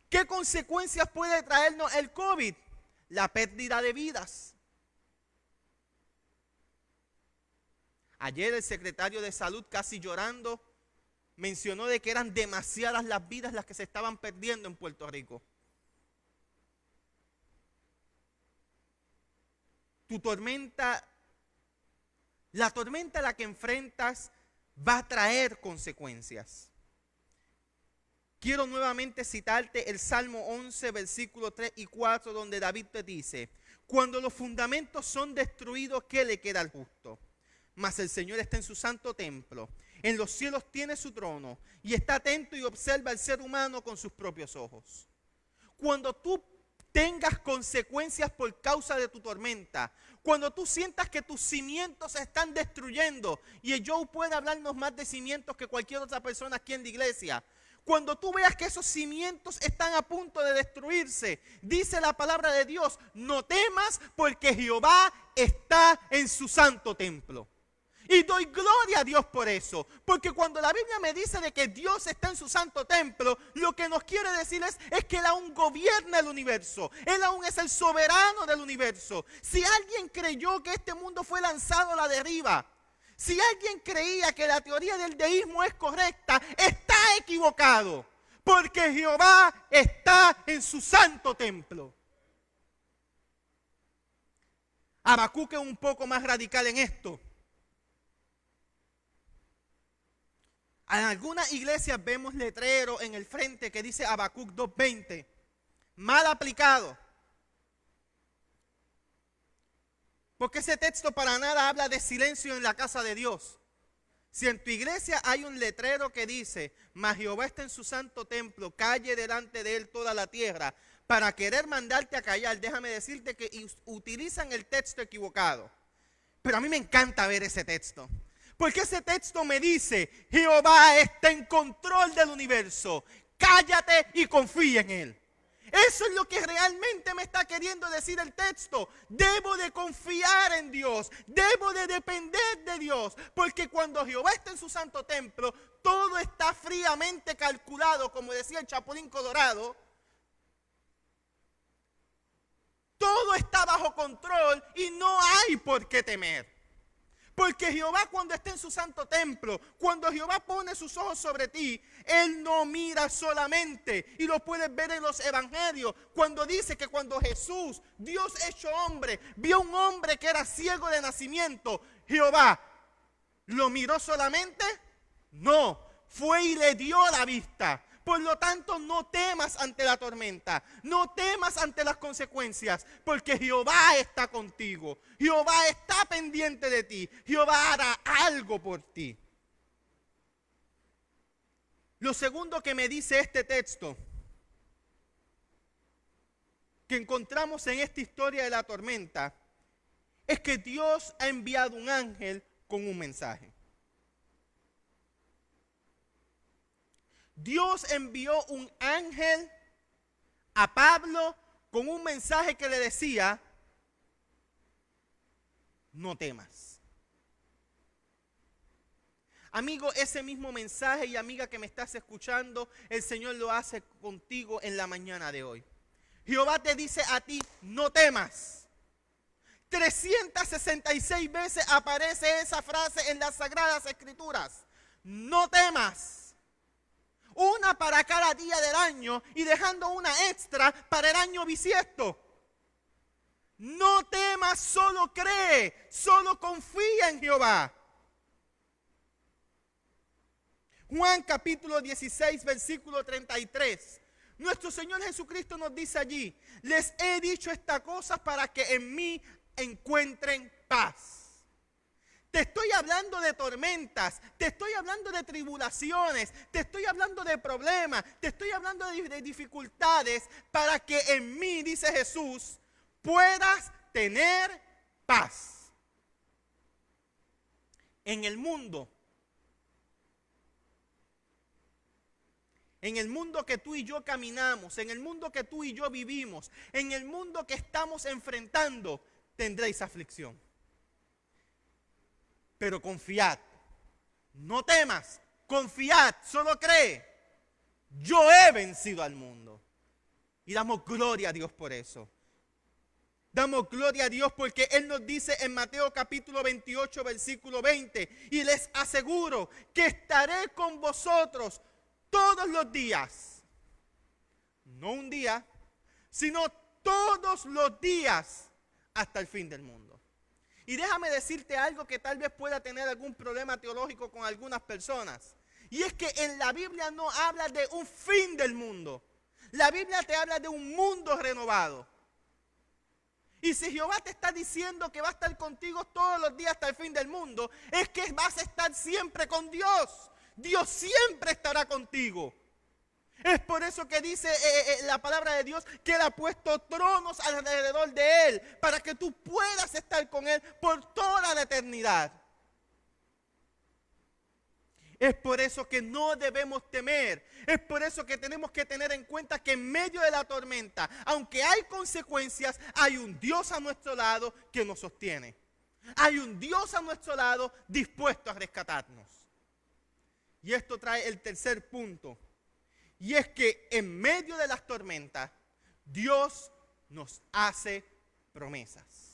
¿Qué consecuencias puede traernos el COVID? La pérdida de vidas. Ayer el secretario de Salud, casi llorando, mencionó de que eran demasiadas las vidas las que se estaban perdiendo en Puerto Rico. Tu tormenta, la tormenta a la que enfrentas va a traer consecuencias. Quiero nuevamente citarte el Salmo 11, versículos 3 y 4, donde David te dice: cuando los fundamentos son destruidos, ¿qué le queda al justo? Mas el Señor está en su santo templo. En los cielos tiene su trono y está atento y observa al ser humano con sus propios ojos. Cuando tú tengas consecuencias por causa de tu tormenta, cuando tú sientas que tus cimientos se están destruyendo, y Joe puede hablarnos más de cimientos que cualquier otra persona aquí en la iglesia, cuando tú veas que esos cimientos están a punto de destruirse, dice la palabra de Dios, no temas porque Jehová está en su santo templo. Y doy gloria a Dios por eso, porque cuando la Biblia me dice de que Dios está en su santo templo, lo que nos quiere decir es que Él aún gobierna el universo, Él aún es el soberano del universo. Si alguien creyó que este mundo fue lanzado a la deriva, si alguien creía que la teoría del deísmo es correcta, está equivocado, porque Jehová está en su santo templo. Habacuc es un poco más radical en esto. En algunas iglesias vemos letreros en el frente que dice Habacuc 2:20. Mal aplicado. Porque ese texto para nada habla de silencio en la casa de Dios. Si en tu iglesia hay un letrero que dice, mas Jehová está en su santo templo, calle delante de él toda la tierra, para querer mandarte a callar, déjame decirte que utilizan el texto equivocado. Pero a mí me encanta ver ese texto. Porque ese texto me dice, Jehová está en control del universo. Cállate y confía en Él. Eso es lo que realmente me está queriendo decir el texto. Debo de confiar en Dios. Debo de depender de Dios. Porque cuando Jehová está en su santo templo, todo está fríamente calculado, como decía el Chapulín Colorado. Todo está bajo control y no hay por qué temer. Porque Jehová cuando está en su santo templo, cuando Jehová pone sus ojos sobre ti, Él no mira solamente. Y lo puedes ver en los evangelios, cuando dice que cuando Jesús, Dios hecho hombre, vio a un hombre que era ciego de nacimiento, Jehová, ¿lo miró solamente? No, fue y le dio la vista. Por lo tanto, no temas ante la tormenta, no temas ante las consecuencias, porque Jehová está contigo, Jehová está pendiente de ti, Jehová hará algo por ti. Lo segundo que me dice este texto, que encontramos en esta historia de la tormenta, es que Dios ha enviado un ángel con un mensaje. Dios envió un ángel a Pablo con un mensaje que le decía, no temas. Amigo, ese mismo mensaje y amiga que me estás escuchando, el Señor lo hace contigo en la mañana de hoy. Jehová te dice a ti, no temas. 366 veces aparece esa frase en las Sagradas Escrituras. No temas. Una para cada día del año y dejando una extra para el año bisiesto. No temas, solo cree, solo confía en Jehová. Juan capítulo 16, versículo 33. Nuestro Señor Jesucristo nos dice allí, les he dicho estas cosas para que en mí encuentren paz. Te estoy hablando de tormentas, te estoy hablando de tribulaciones, te estoy hablando de problemas, te estoy hablando de dificultades para que en mí, dice Jesús, puedas tener paz. En el mundo que tú y yo caminamos, en el mundo que tú y yo vivimos, en el mundo que estamos enfrentando, tendréis aflicción. Pero confiad, no temas, confiad, solo cree. Yo he vencido al mundo. Y damos gloria a Dios por eso. Damos gloria a Dios porque Él nos dice en Mateo capítulo 28, versículo 20, y les aseguro que estaré con vosotros todos los días. No un día, sino todos los días hasta el fin del mundo. Y déjame decirte algo que tal vez pueda tener algún problema teológico con algunas personas. Y es que en la Biblia no habla de un fin del mundo. La Biblia te habla de un mundo renovado. Y si Jehová te está diciendo que va a estar contigo todos los días hasta el fin del mundo, es que vas a estar siempre con Dios. Dios siempre estará contigo. Es por eso que dice la palabra de Dios que Él ha puesto tronos alrededor de Él, para que tú puedas estar con Él por toda la eternidad. Es por eso que no debemos temer. Es por eso que tenemos que tener en cuenta que en medio de la tormenta, aunque hay consecuencias, hay un Dios a nuestro lado que nos sostiene. Hay un Dios a nuestro lado dispuesto a rescatarnos. Y esto trae el tercer punto. Y es que en medio de las tormentas, Dios nos hace promesas.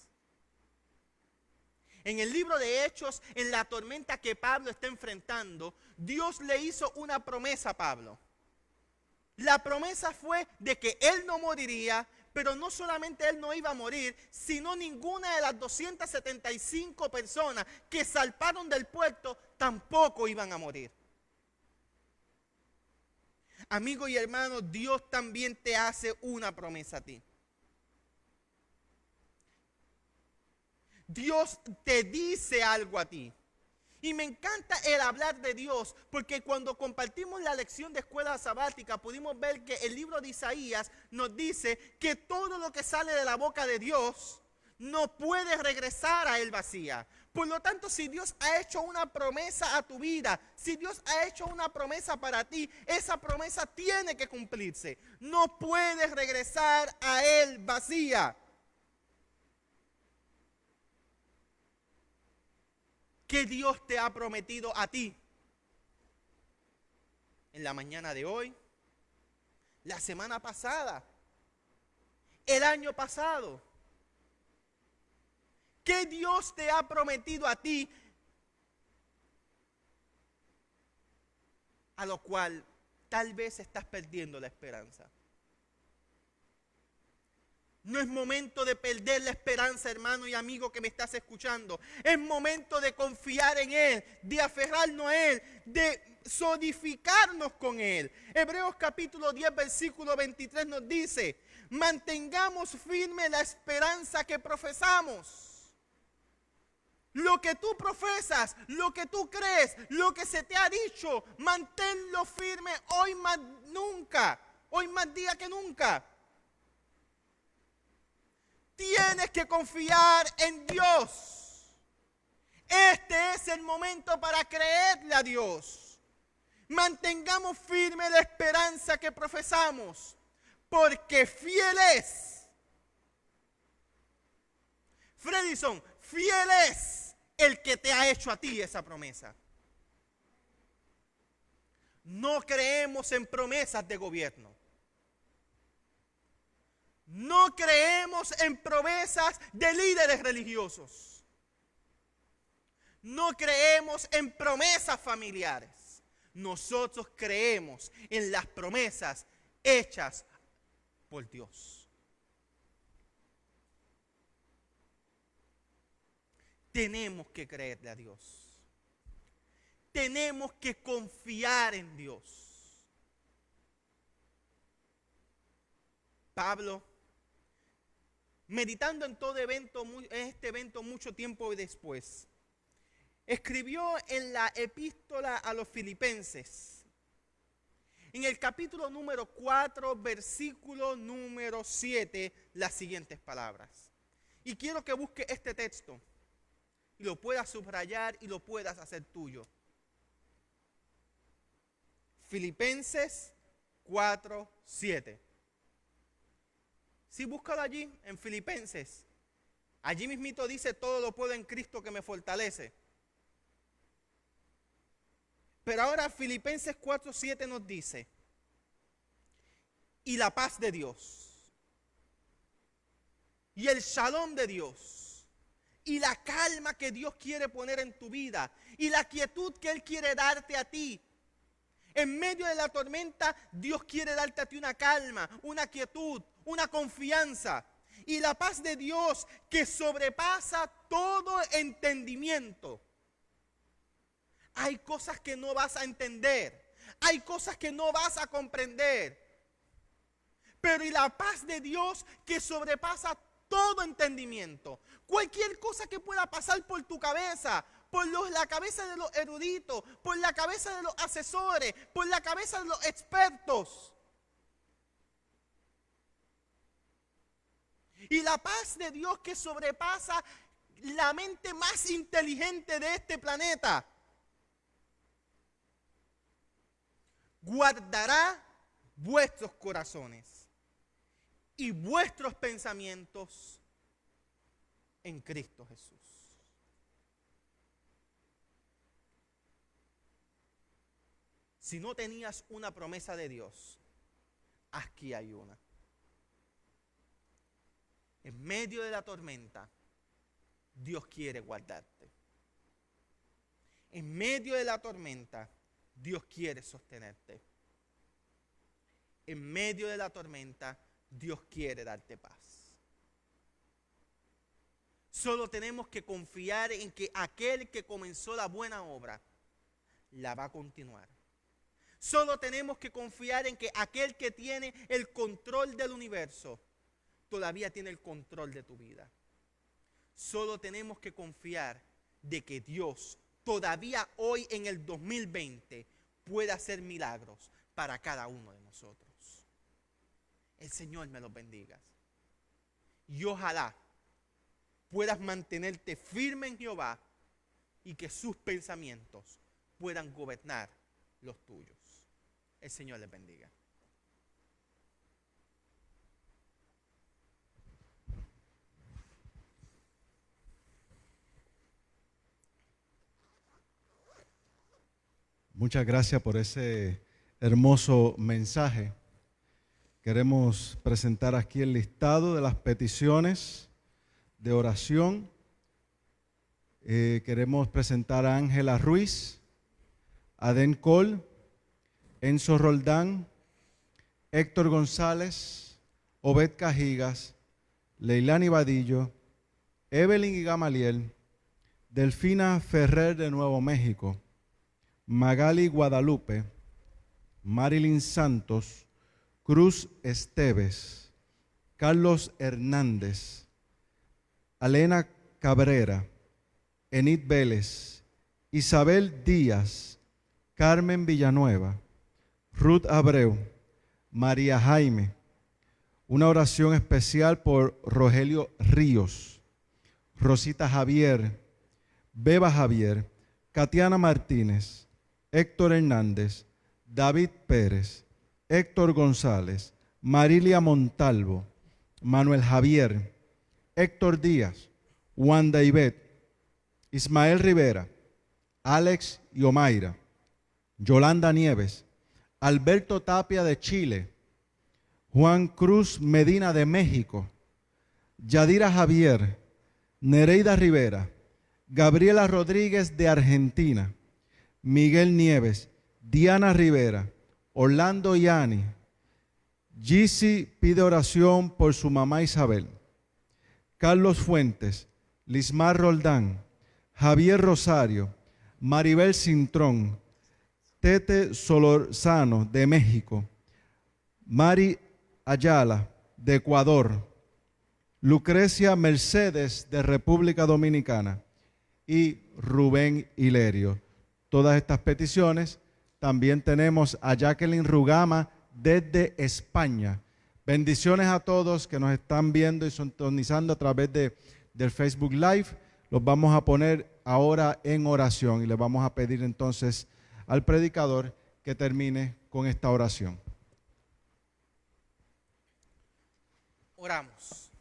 En el libro de Hechos, en la tormenta que Pablo está enfrentando, Dios le hizo una promesa a Pablo. La promesa fue de que él no moriría, pero no solamente él no iba a morir, sino ninguna de las 275 personas que salparon del puerto tampoco iban a morir. Amigo y hermano, Dios también te hace una promesa a ti. Dios te dice algo a ti. Y me encanta el hablar de Dios, porque cuando compartimos la lección de escuela sabática, pudimos ver que el libro de Isaías nos dice que todo lo que sale de la boca de Dios no puede regresar a él vacía. Por lo tanto, si Dios ha hecho una promesa a tu vida, si Dios ha hecho una promesa para ti, esa promesa tiene que cumplirse. No puedes regresar a él vacía. ¿Qué Dios te ha prometido a ti? En la mañana de hoy, la semana pasada, el año pasado. ¿Qué Dios te ha prometido a ti? A lo cual tal vez estás perdiendo la esperanza. No es momento de perder la esperanza, hermano y amigo que me estás escuchando. Es momento de confiar en Él, de aferrarnos a Él, de solidificarnos con Él. Hebreos capítulo 10, versículo 23 nos dice: mantengamos firme la esperanza que profesamos. Lo que tú profesas, lo que tú crees, lo que se te ha dicho, manténlo firme hoy más nunca, hoy más día que nunca. Tienes que confiar en Dios. Este es el momento para creerle a Dios. Mantengamos firme la esperanza que profesamos, porque fiel es. Fredison, fiel es el que te ha hecho a ti esa promesa. No creemos en promesas de gobierno. No creemos en promesas de líderes religiosos. No creemos en promesas familiares. Nosotros creemos en las promesas hechas por Dios. Tenemos que creerle a Dios. Tenemos que confiar en Dios. Pablo, meditando en todo este evento mucho tiempo después, escribió en la epístola a los Filipenses, en el capítulo número 4, versículo número 7, las siguientes palabras. Y quiero que busques este texto y lo puedas subrayar y lo puedas hacer tuyo. Filipenses 4, 7. Sí, búscalo allí en Filipenses. Allí mismito dice: todo lo puedo en Cristo que me fortalece. Pero ahora Filipenses 4:7 nos dice: y la paz de Dios, y el shalom de Dios, y la calma que Dios quiere poner en tu vida, y la quietud que Él quiere darte a ti. En medio de la tormenta, Dios quiere darte a ti una calma, una quietud, una confianza. Y la paz de Dios que sobrepasa todo entendimiento. Hay cosas que no vas a entender. Hay cosas que no vas a comprender. Pero y la paz de Dios que sobrepasa todo entendimiento. Cualquier cosa que pueda pasar por tu cabeza, por la cabeza de los eruditos, por la cabeza de los asesores, por la cabeza de los expertos. Y la paz de Dios que sobrepasa la mente más inteligente de este planeta guardará vuestros corazones y vuestros pensamientos en Cristo Jesús. Si no tenías una promesa de Dios, aquí hay una. En medio de la tormenta, Dios quiere guardarte. En medio de la tormenta, Dios quiere sostenerte. En medio de la tormenta, Dios quiere darte paz. Solo tenemos que confiar en que aquel que comenzó la buena obra, la va a continuar. Solo tenemos que confiar en que aquel que tiene el control del universo, todavía tiene el control de tu vida. Solo tenemos que confiar de que Dios todavía hoy en el 2020 puede hacer milagros para cada uno de nosotros. El Señor me los bendiga. Y ojalá puedas mantenerte firme en Jehová y que sus pensamientos puedan gobernar los tuyos. El Señor les bendiga. Muchas gracias por ese hermoso mensaje. Queremos presentar aquí el listado de las peticiones de oración. Queremos presentar a Ángela Ruiz, Aden Cole, Enzo Roldán, Héctor González, Obed Cajigas, Leilani Vadillo, Evelyn y Gamaliel, Delfina Ferrer de Nuevo México, Magali Guadalupe, Marilyn Santos, Cruz Esteves, Carlos Hernández, Alena Cabrera, Enid Vélez, Isabel Díaz, Carmen Villanueva, Ruth Abreu, María Jaime. Una oración especial por Rogelio Ríos, Rosita Javier, Beba Javier, Katiana Martínez, Héctor Hernández, David Pérez, Héctor González, Marilia Montalvo, Manuel Javier, Héctor Díaz, Wanda Ivette, Ismael Rivera, Alex y Omaira, Yolanda Nieves, Alberto Tapia de Chile, Juan Cruz Medina de México, Yadira Javier, Nereida Rivera, Gabriela Rodríguez de Argentina, Miguel Nieves, Diana Rivera, Orlando Yani. Gisi pide oración por su mamá Isabel. Carlos Fuentes, Lismar Roldán, Javier Rosario, Maribel Cintrón, Tete Solorzano de México, Mari Ayala de Ecuador, Lucrecia Mercedes de República Dominicana y Rubén Hilerio. Todas estas peticiones. También tenemos a Jacqueline Rugama desde España. Bendiciones a todos que nos están viendo y sintonizando a través del Facebook Live. Los vamos a poner ahora en oración y le vamos a pedir entonces al predicador que termine con esta oración. Oramos.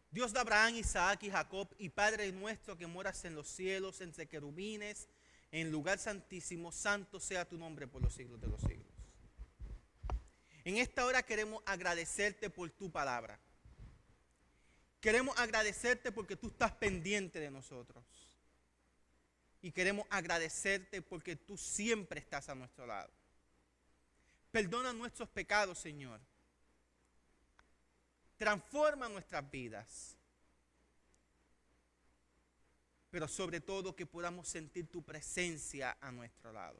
Dios de Abraham, Isaac y Jacob, y Padre nuestro que moras en los cielos, entre querubines, en lugar santísimo, santo sea tu nombre por los siglos de los siglos. En esta hora queremos agradecerte por tu palabra. Queremos agradecerte porque tú estás pendiente de nosotros. Y queremos agradecerte porque tú siempre estás a nuestro lado. Perdona nuestros pecados, Señor. Transforma nuestras vidas. Pero sobre todo que podamos sentir tu presencia a nuestro lado.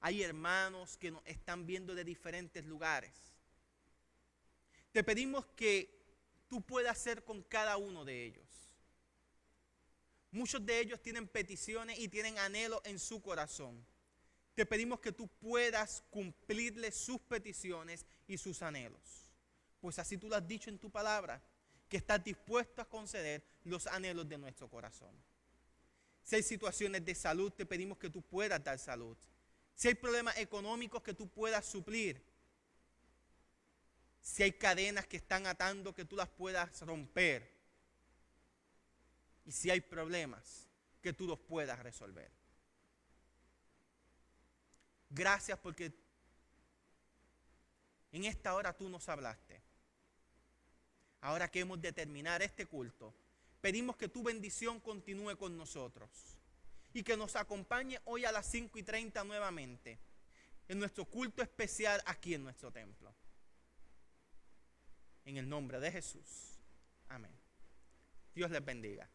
Hay hermanos que nos están viendo de diferentes lugares. Te pedimos que tú puedas hacer con cada uno de ellos. Muchos de ellos tienen peticiones y tienen anhelos en su corazón. Te pedimos que tú puedas cumplirle sus peticiones y sus anhelos. Pues así tú lo has dicho en tu palabra, que estás dispuesto a conceder los anhelos de nuestro corazón. Si hay situaciones de salud, te pedimos que tú puedas dar salud. Si hay problemas económicos, que tú puedas suplir. Si hay cadenas que están atando, que tú las puedas romper. Y si hay problemas, que tú los puedas resolver. Gracias porque en esta hora tú nos hablaste. Ahora que hemos de terminar este culto, pedimos que tu bendición continúe con nosotros y que nos acompañe hoy a las 5:30 nuevamente en nuestro culto especial aquí en nuestro templo. En el nombre de Jesús. Amén. Dios les bendiga.